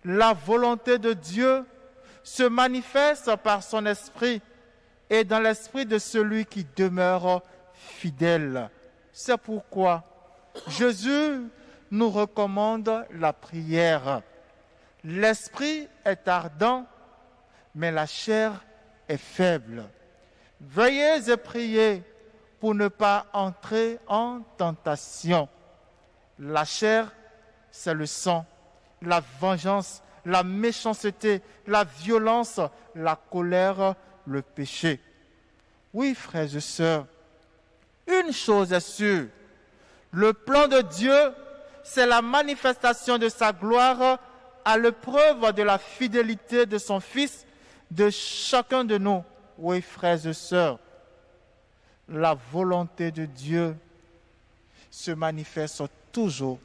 la volonté de Dieu se manifeste par son esprit et dans l'esprit de celui qui demeure fidèle. C'est pourquoi Jésus nous recommande la prière. L'esprit est ardent, mais la chair est faible. Veuillez et priez pour ne pas entrer en tentation. La chair, c'est le sang, la vengeance, la méchanceté, la violence, la colère, le péché. Oui, frères et sœurs, une chose est sûre, le plan de Dieu, c'est la manifestation de sa gloire à l'épreuve de la fidélité de son Fils, de chacun de nous. Oui, frères et sœurs, la volonté de Dieu se manifeste toujours.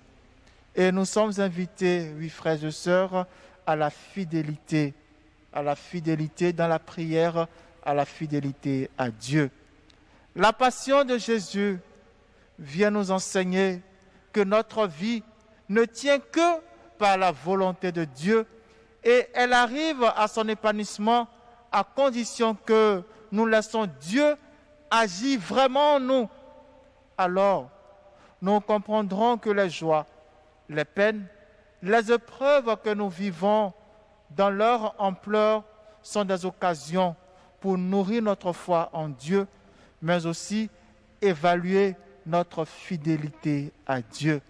Et nous sommes invités, oui, frères et sœurs, à la fidélité. à la fidélité dans la prière, à la fidélité à Dieu. La passion de Jésus vient nous enseigner que notre vie ne tient que par la volonté de Dieu et elle arrive à son épanouissement à condition que nous laissons Dieu agir vraiment en nous. Alors, nous comprendrons que les joies, les peines, les épreuves que nous vivons dans leur ampleur sont des occasions pour nourrir notre foi en Dieu, mais aussi évaluer notre fidélité à Dieu.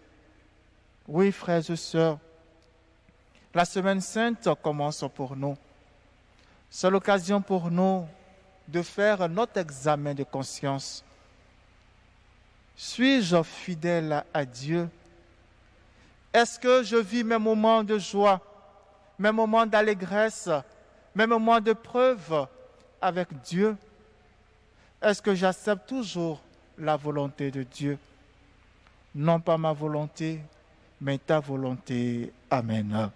Oui, frères et sœurs, la Semaine Sainte commence pour nous. C'est l'occasion pour nous de faire notre examen de conscience. Suis-je fidèle à Dieu? Est-ce que je vis mes moments de joie, mes moments d'allégresse, mes moments de preuve avec Dieu? Est-ce que j'accepte toujours la volonté de Dieu? Non pas ma volonté, mais ta volonté. Amen.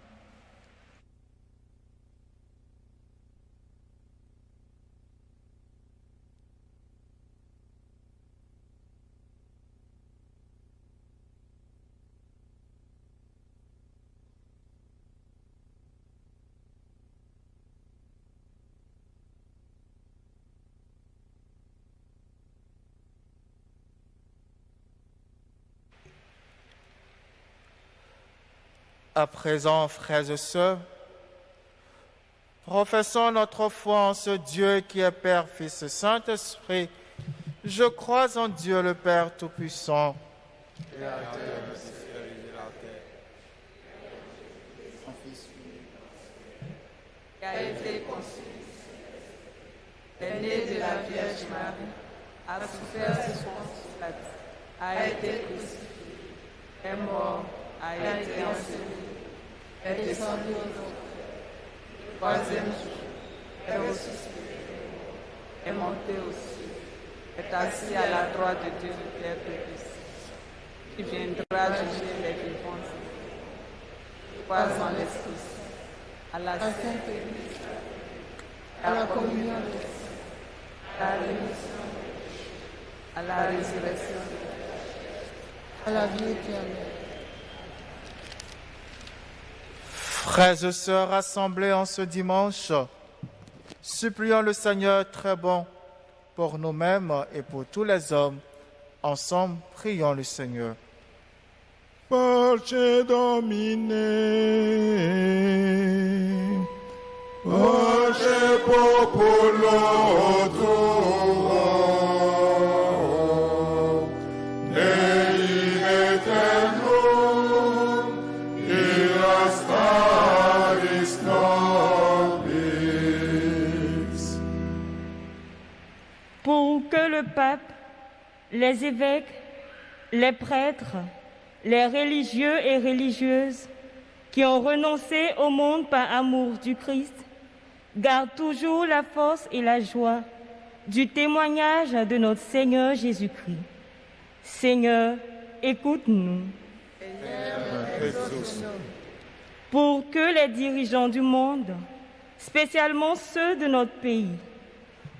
À présent, frères et sœurs, professons notre foi en ce Dieu qui est Père, Fils et Saint-Esprit. Je crois en Dieu le Père Tout-Puissant, Créateur du ciel et de la terre, son Fils unique, qui a été conçu, est né de la Vierge Marie, a souffert sous Ponce Pilate, a été crucifié, est mort, a été enseveli, est descendu aux enfers, troisième jour, est ressuscité, est monté au ciel, est assis à la droite de Dieu le Père Tout-Puissant, qui viendra juger les vivants. Je crois en l'Esprit Saint, à la Sainte Église, à la communion des saints, à la rémission des péchés, à la résurrection des morts, à la vie éternelle. Frères et sœurs rassemblés en ce dimanche, supplions le Seigneur très bon pour nous-mêmes et pour tous les hommes. Ensemble, prions le Seigneur. Parce Domine, Parce Popolo tuo, Dei eternum, Ilastaris nobis. Pour que le pape, les évêques, les prêtres, les religieux et religieuses qui ont renoncé au monde par amour du Christ gardent toujours la force et la joie du témoignage de notre Seigneur Jésus-Christ. Seigneur, écoute-nous. Pour que les dirigeants du monde, spécialement ceux de notre pays,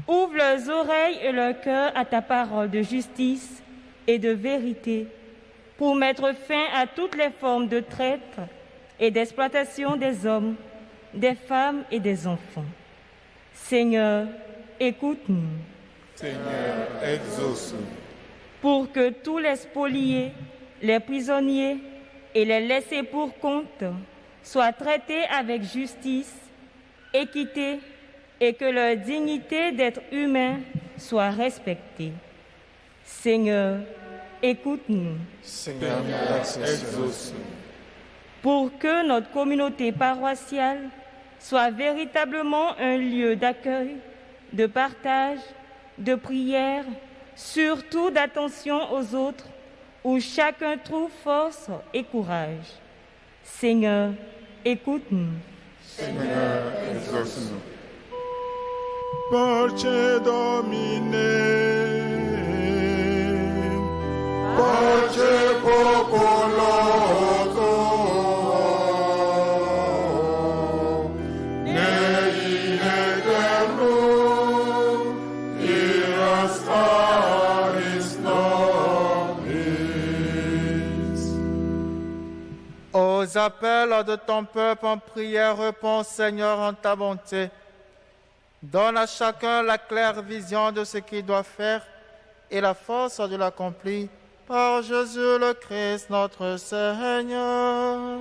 ouvrent leurs oreilles et leur cœur à ta parole de justice et de vérité pour mettre fin à toutes les formes de traite et d'exploitation des hommes, des femmes et des enfants. Seigneur, écoute-nous. Seigneur, exauce-nous. Pour que tous les spoliés, les prisonniers et les laissés pour compte soient traités avec justice, équité et que leur dignité d'être humain soit respectée. Seigneur, écoute-nous. Seigneur, Exauce-nous. Pour que notre communauté paroissiale soit véritablement un lieu d'accueil, de partage, de prière, surtout d'attention aux autres, où chacun trouve force et courage. Seigneur, écoute-nous. Seigneur, exauce-nous. Parce Domine, Parce Popolo tuo, Dei l'appel de ton peuple en prière, réponds, Seigneur, en ta bonté. Donne à chacun la claire vision de ce qu'il doit faire et la force de l'accomplir. Par Jésus le Christ, notre Seigneur.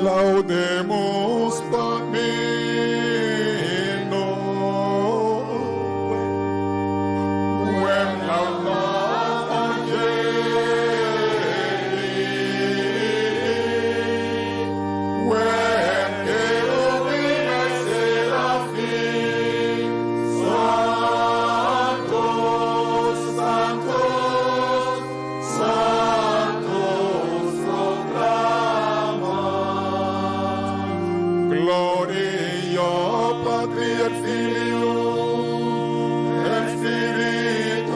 Laudemus Domino. When laudamus Angeli, when cherubim et seraphim, Sanctus, Sanctus, Sanctus proclamat. Gloria Patri et Filio et Spiritui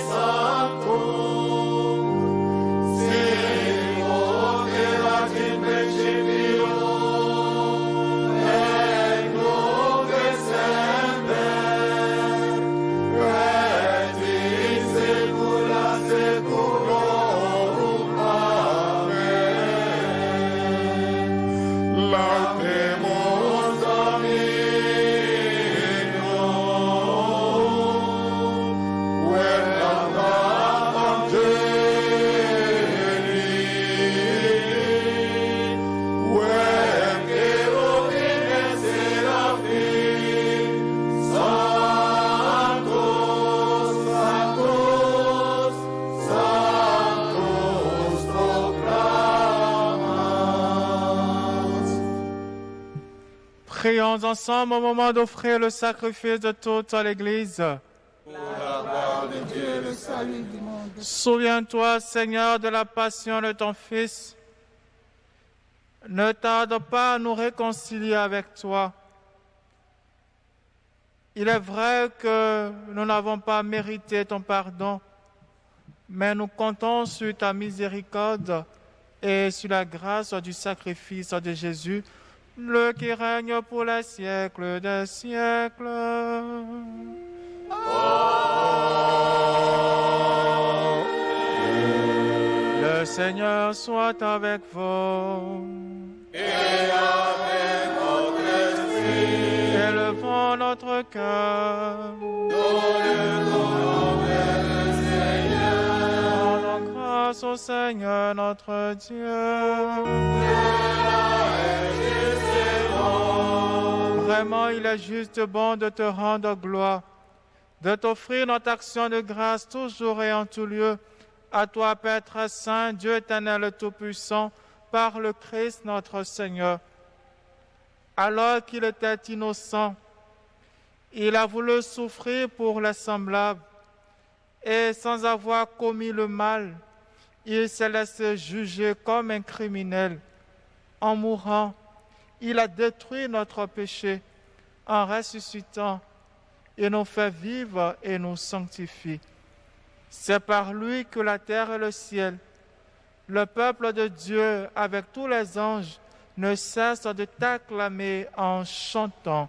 Sancto, sicut erat in principio et nunc et semper et in saecula saeculorum. Amen. Laudemus Domino. When laudamus Angeli, when cherubim et seraphim, Sanctus, Sanctus, Sanctus proclamat. Prions ensemble au moment d'offrir le sacrifice de toute l'Église. Souviens-toi, Seigneur, de la passion de ton Fils. Ne tarde pas à nous réconcilier avec toi. Il est vrai que nous n'avons pas mérité ton pardon, mais nous comptons sur ta miséricorde et sur la grâce du sacrifice de Jésus, le qui règne pour les siècles des siècles. Le Seigneur soit avec vous. Et avec votre esprit, Élevons notre cœur. donnez-nous vers le Seigneur. Rendons grâce au Seigneur notre Dieu. Vraiment, il est juste bon de te rendre gloire, de t'offrir notre action de grâce toujours et en tout lieu. À toi, Père très saint, Dieu éternel et tout-puissant, par le Christ notre Seigneur. Alors qu'il était innocent, il a voulu souffrir pour les semblables, et sans avoir commis le mal, il s'est laissé juger comme un criminel. En mourant, il a détruit notre péché. En ressuscitant, il nous fait vivre et nous sanctifie. C'est par lui que la terre et le ciel, le peuple de Dieu avec tous les anges, ne cessent de t'acclamer en chantant.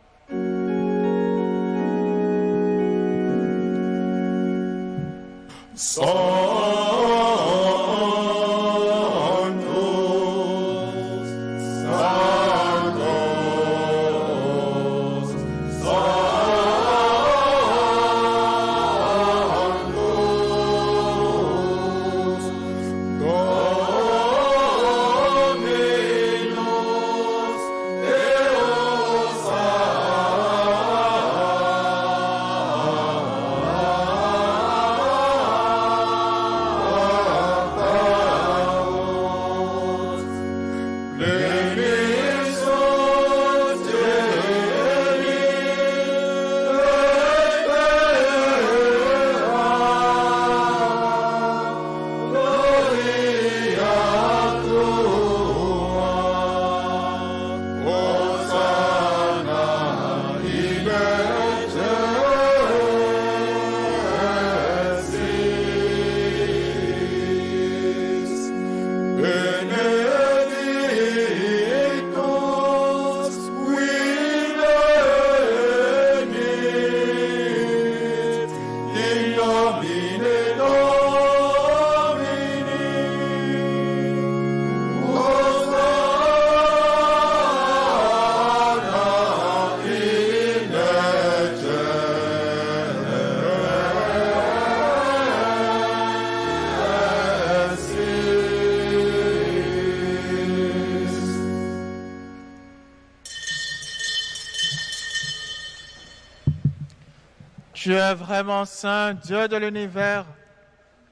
Tu es vraiment saint, Dieu de l'univers,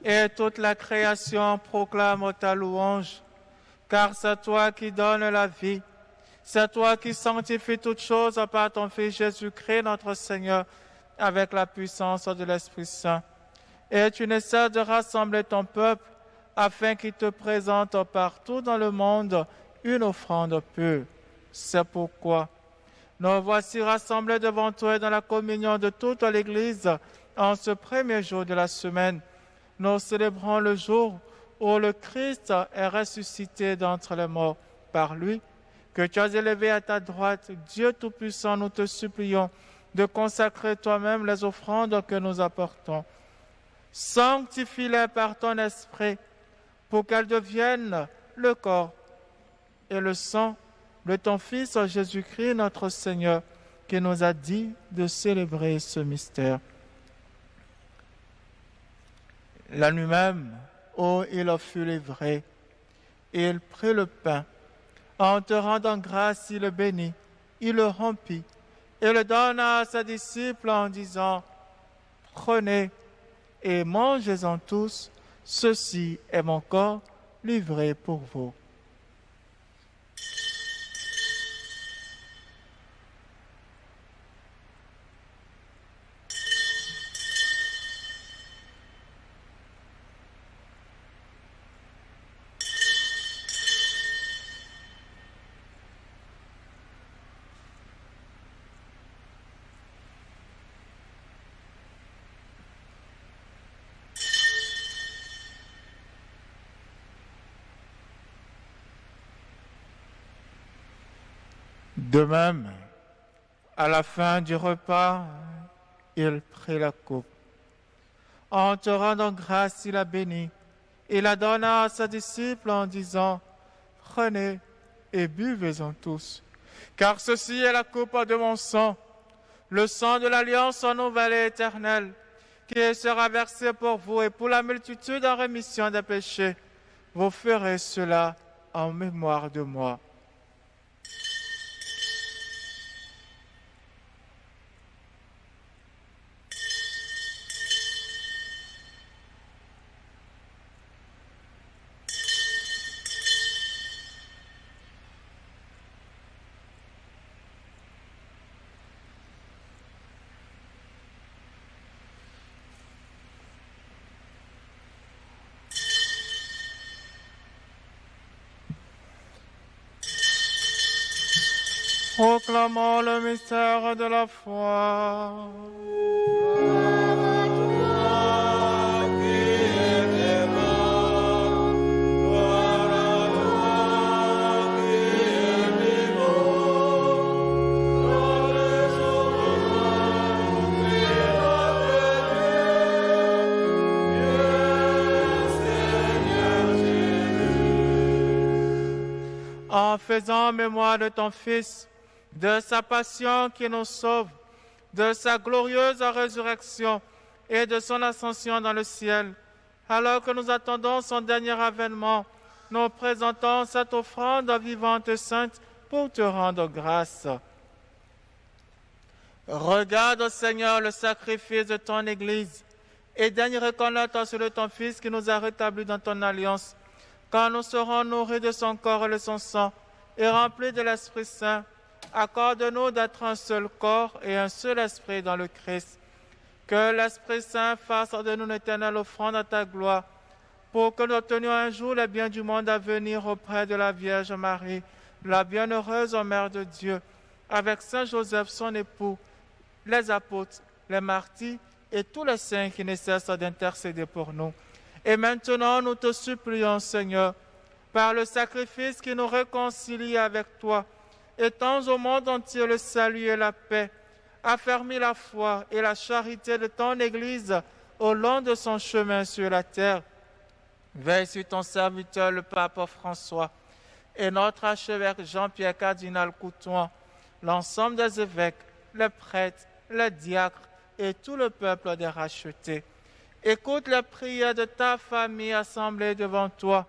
et toute la création proclame ta louange, car c'est toi qui donnes la vie, c'est toi qui sanctifies toutes choses par ton Fils Jésus-Christ, notre Seigneur, avec la puissance de l'Esprit Saint. Et tu ne cesses de rassembler ton peuple, afin qu'il te présente partout dans le monde une offrande pure. C'est pourquoi nous voici rassemblés devant toi dans la communion de toute l'Église en ce premier jour de la semaine. Nous célébrons le jour où le Christ est ressuscité d'entre les morts. Par lui, que tu as élevé à ta droite, Dieu Tout-Puissant, nous te supplions de consacrer toi-même les offrandes que nous apportons. Sanctifie-les par ton esprit pour qu'elles deviennent le corps et le sang de ton Fils Jésus-Christ, notre Seigneur, qui nous a dit de célébrer ce mystère. La nuit même, où il fut livré, il prit le pain. En te rendant grâce, il le bénit, il le rompit et le donna à ses disciples en disant : « Prenez et mangez-en tous, ceci est mon corps livré pour vous. » De même, à la fin du repas, il prit la coupe. En te rendant grâce, il la bénit et la donna à ses disciples en disant, « Prenez et buvez-en tous, car ceci est la coupe de mon sang, le sang de l'alliance nouvelle et éternelle, qui sera versé pour vous et pour la multitude en rémission des péchés. Vous ferez cela en mémoire de moi. » Proclamons le mystère de la foi. En faisant mémoire de ton Fils, de sa passion qui nous sauve, de sa glorieuse résurrection et de son ascension dans le ciel, alors que nous attendons son dernier avènement, nous présentons cette offrande vivante et sainte pour te rendre grâce. Regarde, Seigneur, le sacrifice de ton Église et daigne reconnaître celui de ton Fils qui nous a rétablis dans ton alliance, quand nous serons nourris de son corps et de son sang et remplis de l'Esprit Saint. Accorde-nous d'être un seul corps et un seul esprit dans le Christ. Que l'Esprit Saint fasse de nous une éternelle offrande à ta gloire, pour que nous obtenions un jour les biens du monde à venir auprès de la Vierge Marie, la bienheureuse Mère de Dieu, avec Saint Joseph, son époux, les apôtres, les martyrs et tous les saints qui ne cessent d'intercéder pour nous. Et maintenant, nous te supplions, Seigneur, par le sacrifice qui nous réconcilie avec toi, étends au monde entier le salut et la paix, affermis la foi et la charité de ton Église au long de son chemin sur la terre. Veille sur ton serviteur, le pape François, et notre archevêque Jean-Pierre Cardinal Coutoin, l'ensemble des évêques, les prêtres, les diacres et tout le peuple des rachetés. Écoute les prières de ta famille assemblée devant toi.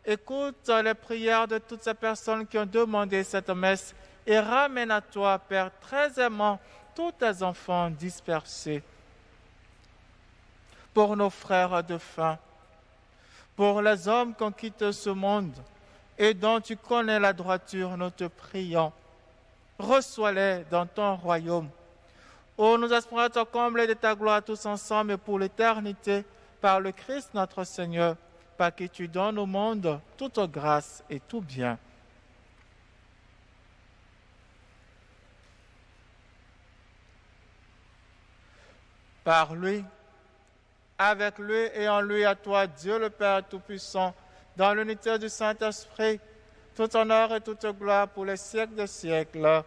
Écoute les prières de toutes ces personnes qui ont demandé cette messe et ramène à toi, Père très aimant, tous tes enfants dispersés. Pour nos frères défunts, pour les hommes qui ont quitté ce monde et dont tu connais la droiture, nous te prions. Reçois-les dans ton royaume. Oh, nous espérons te combler de ta gloire tous ensemble et pour l'éternité, par le Christ notre Seigneur, par qui tu donnes au monde toute grâce et tout bien. Par lui, avec lui et en lui, à toi, Dieu le Père Tout-Puissant, dans l'unité du Saint-Esprit, tout honneur et toute gloire pour les siècles des siècles. Amen.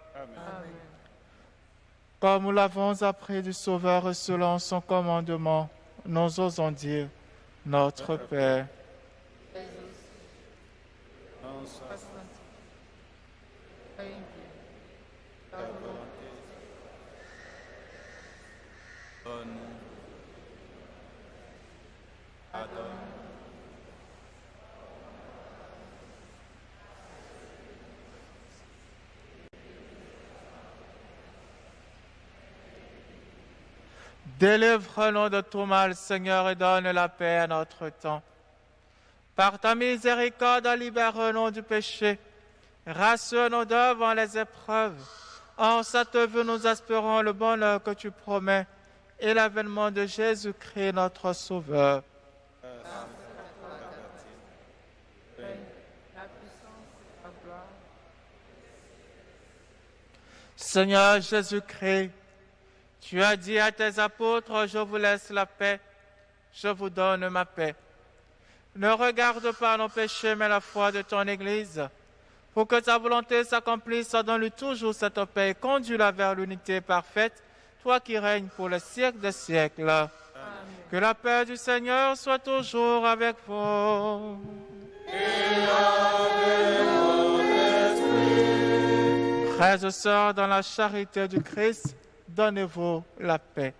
Comme nous l'avons appris du Sauveur selon son commandement, nous osons dire, Notre Père, délivre-nous de tout mal, Seigneur, et donne la paix à notre temps. Par ta miséricorde, libère-nous du péché. Rassure-nous devant les épreuves. En cette vue, nous espérons le bonheur que tu promets et l'avènement de Jésus-Christ, notre Sauveur. Seigneur Jésus-Christ, tu as dit à tes apôtres, je vous laisse la paix, je vous donne ma paix. Ne regarde pas nos péchés, mais la foi de ton Église. Pour que ta volonté s'accomplisse, donne-lui toujours cette paix et conduis-la vers l'unité parfaite, toi qui règnes pour le siècle des siècles. Amen. Que la paix du Seigneur soit toujours avec vous. Et avec votre esprit. Frères et sœurs, dans la charité du Christ, donnez-vous la paix.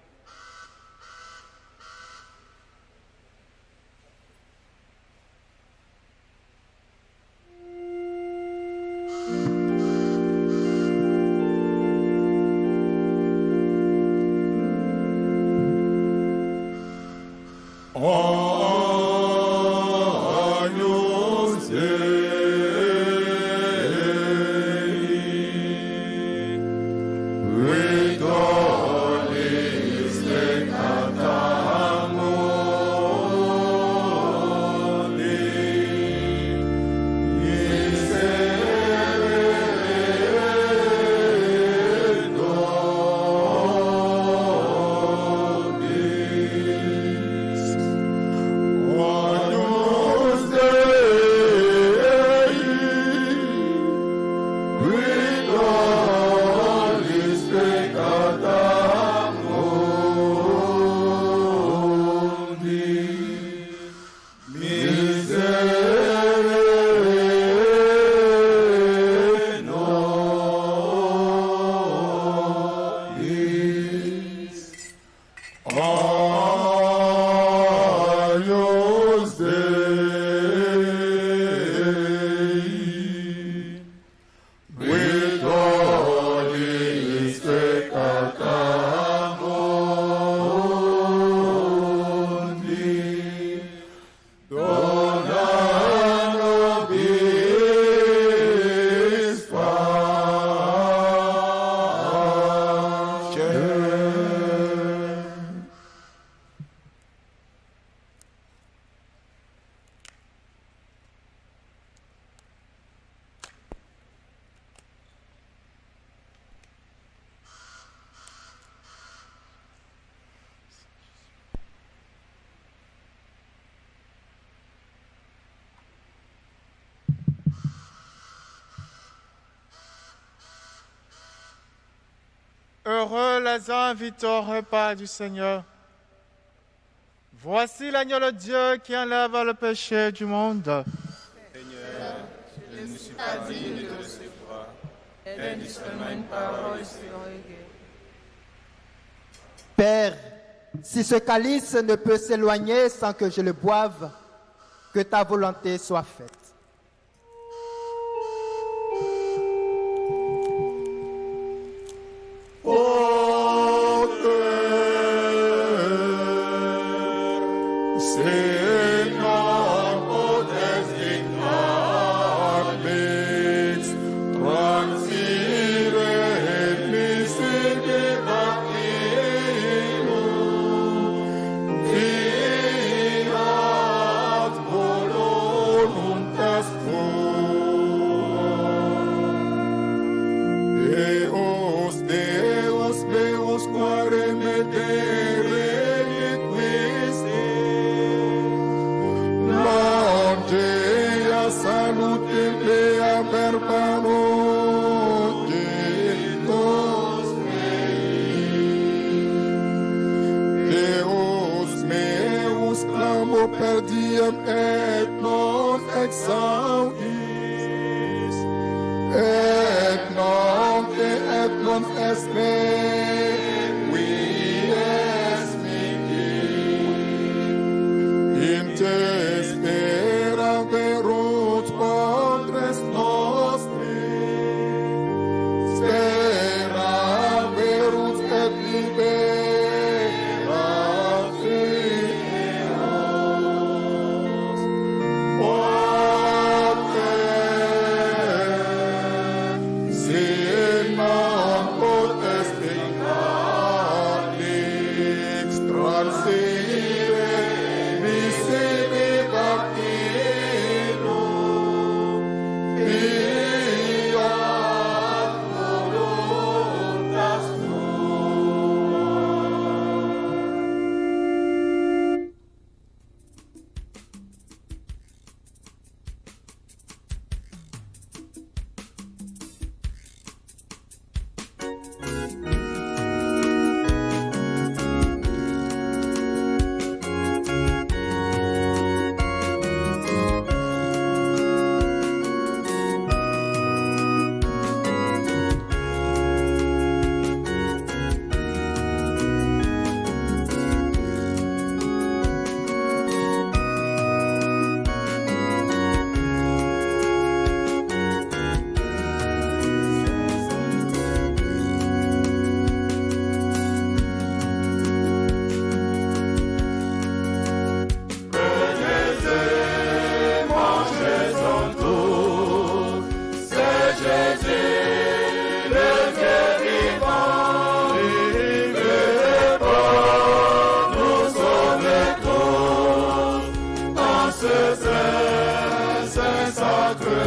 Agnus Dei, vidolis peccata Heureux les invités au repas du Seigneur. Voici l'agneau de Dieu qui enlève le péché du monde. Seigneur, je ne suis pas digne de te recevoir. Aide seulement une parole sur l'oreille. Père, si ce calice ne peut s'éloigner sans que je le boive, que ta volonté soit faite. Per diem et non exaudis, et non esme, qui esmiti, in te spera verut padres nostri, spera verut et liberat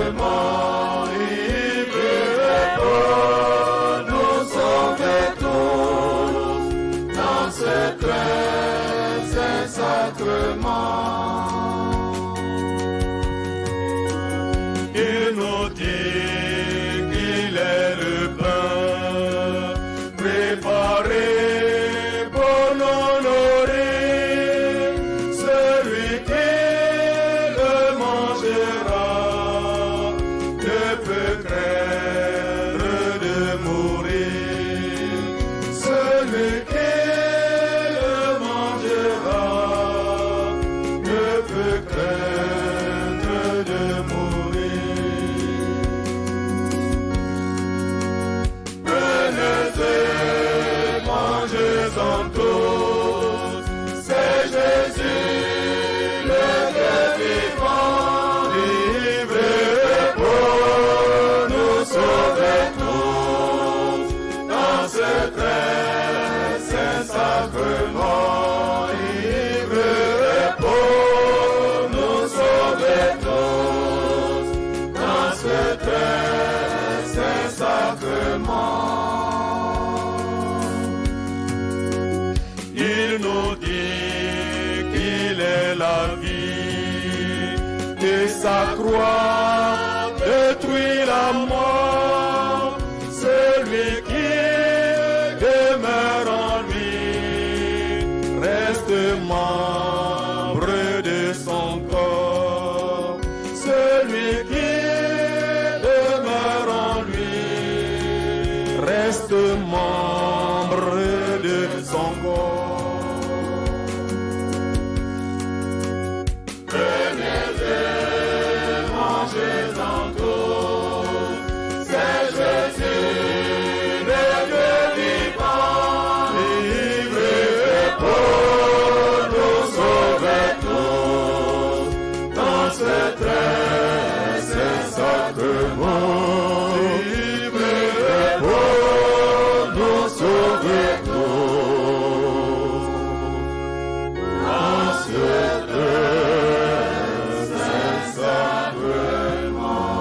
Saint-Sacrement, ivre et pour nous sauver tous, dans ce très Saint-Sacrement. Il nous dit qu'il est le pain préparé pour nous nourrir. Celui qui le mangera ne peut craindre de mourir. Celui qui le mangera ne peut craindre de mourir. Prenez-et, mangez-en tous, c'est Jésus, le Dieu vivant, livré pour nous sauver tous, dans ce très Saint-Sacrement, livré pour nous sauver tous, dans ce très Saint-Sacrement. Il nous dit qu'il est la vie, que sa croix détruit la mort. Celui qui demeure en lui reste membre de son corps. Celui qui demeure en lui reste membre de son corps. Prenez-et, mangez-en tous, c'est Jésus, le Dieu vivant, livré pour nous sauver tous, dans ce très Saint-Sacrement, livré pour nous sauver tous, dans ce très Saint-Sacrement.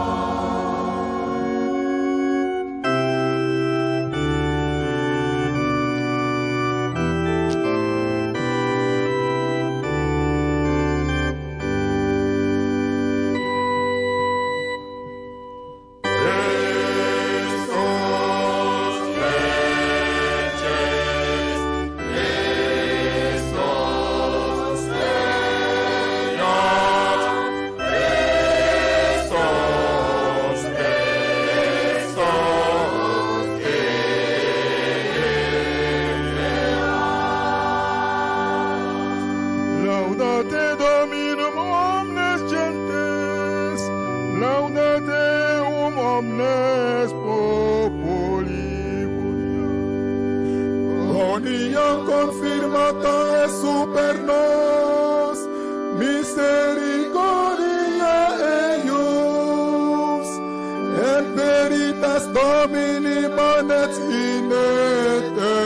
Laudate Dominum omnes gentes, laudate omnes populi. Omnium confirmata et super nos, misericordia eius, et veritas Domini manet in aeternum.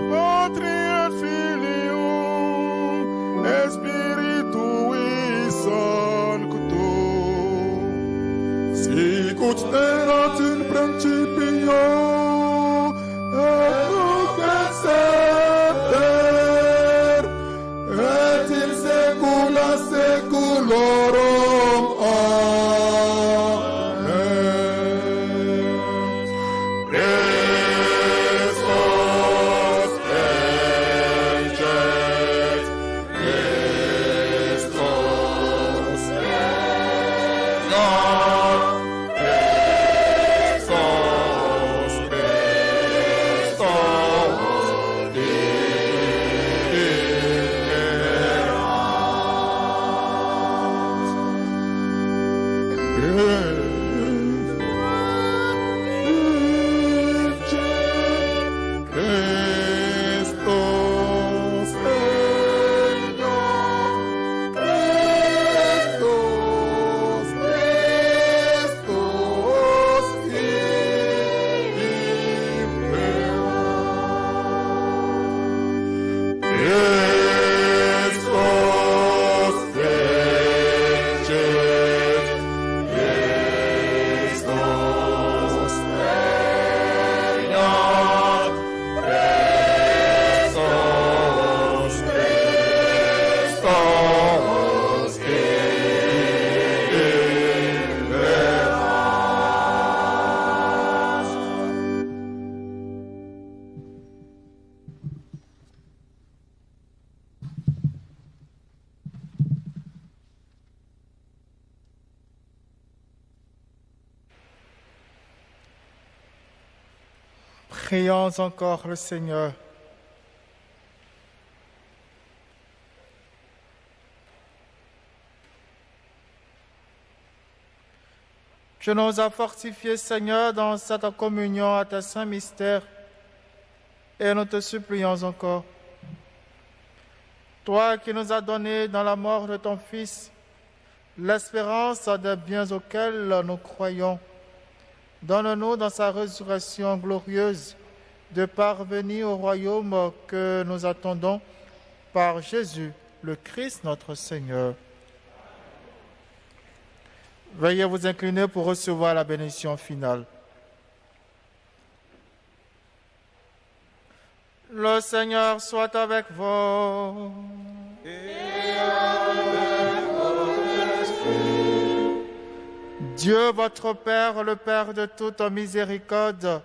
Patri et Filium et Spiritui Sancto, sicut erat in principio et nunc et semper et in saecula saeculorum. Amen. Christus Regit, Christus Regnat, Christus Prions encore le Seigneur. Tu nous as fortifiés, Seigneur, dans cette communion à tes saints mystères, et nous te supplions encore. Toi qui nous as donné dans la mort de ton Fils l'espérance des biens auxquels nous croyons, donne-nous dans sa résurrection glorieuse de parvenir au royaume que nous attendons par Jésus, le Christ notre Seigneur. Veuillez vous incliner pour recevoir la bénédiction finale. Le Seigneur soit avec vous. Et avec votre esprit. Dieu, votre Père, le Père de toute miséricorde,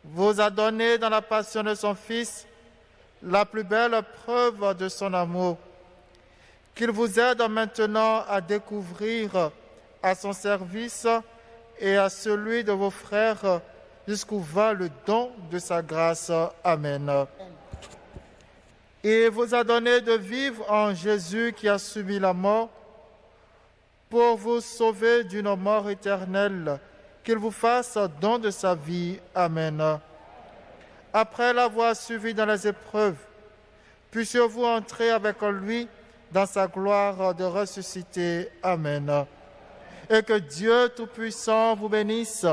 vous a donné dans la passion de son Fils la plus belle preuve de son amour. Qu'il vous aide maintenant à découvrir à son service et à celui de vos frères jusqu'où va le don de sa grâce. Amen. Il vous a donné de vivre en Jésus qui a subi la mort pour vous sauver d'une mort éternelle, qu'il vous fasse don de sa vie. Amen. Après l'avoir suivi dans les épreuves, puissiez-vous entrer avec lui dans sa gloire de ressuscité. Amen. Et que Dieu Tout-Puissant vous bénisse,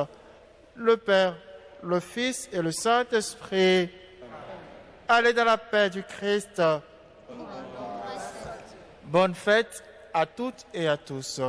le Père, le Fils et le Saint-Esprit. Allez dans la paix du Christ. Bonne fête à toutes et à tous.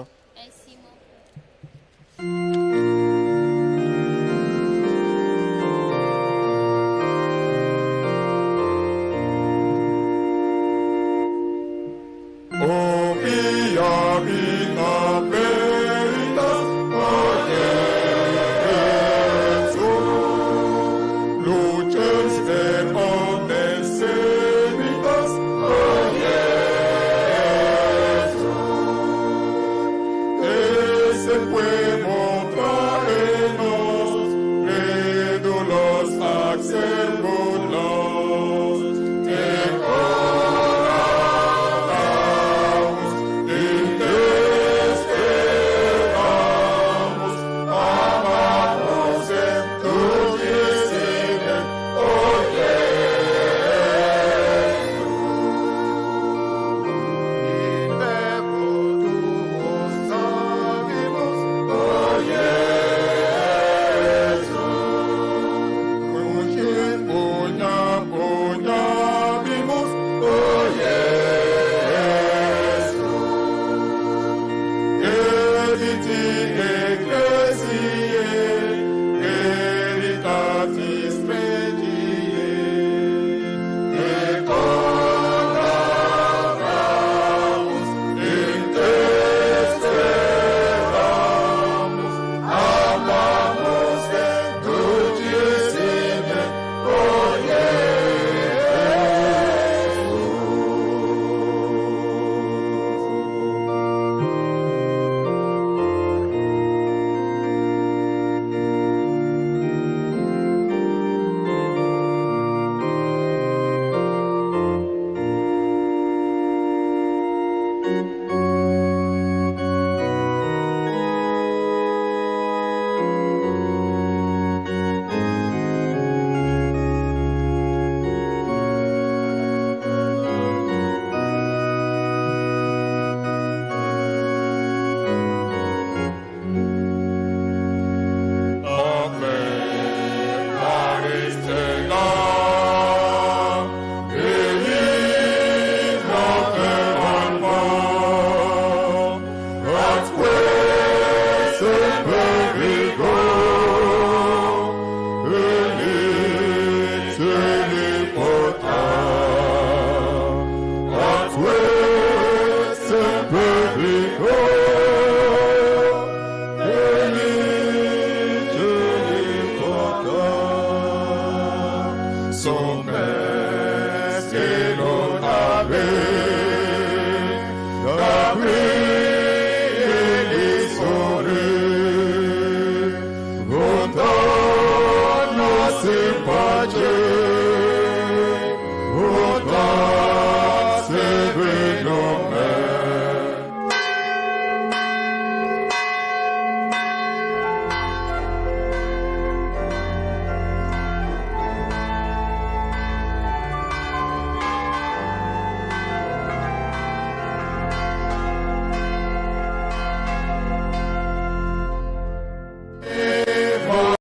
Perfect.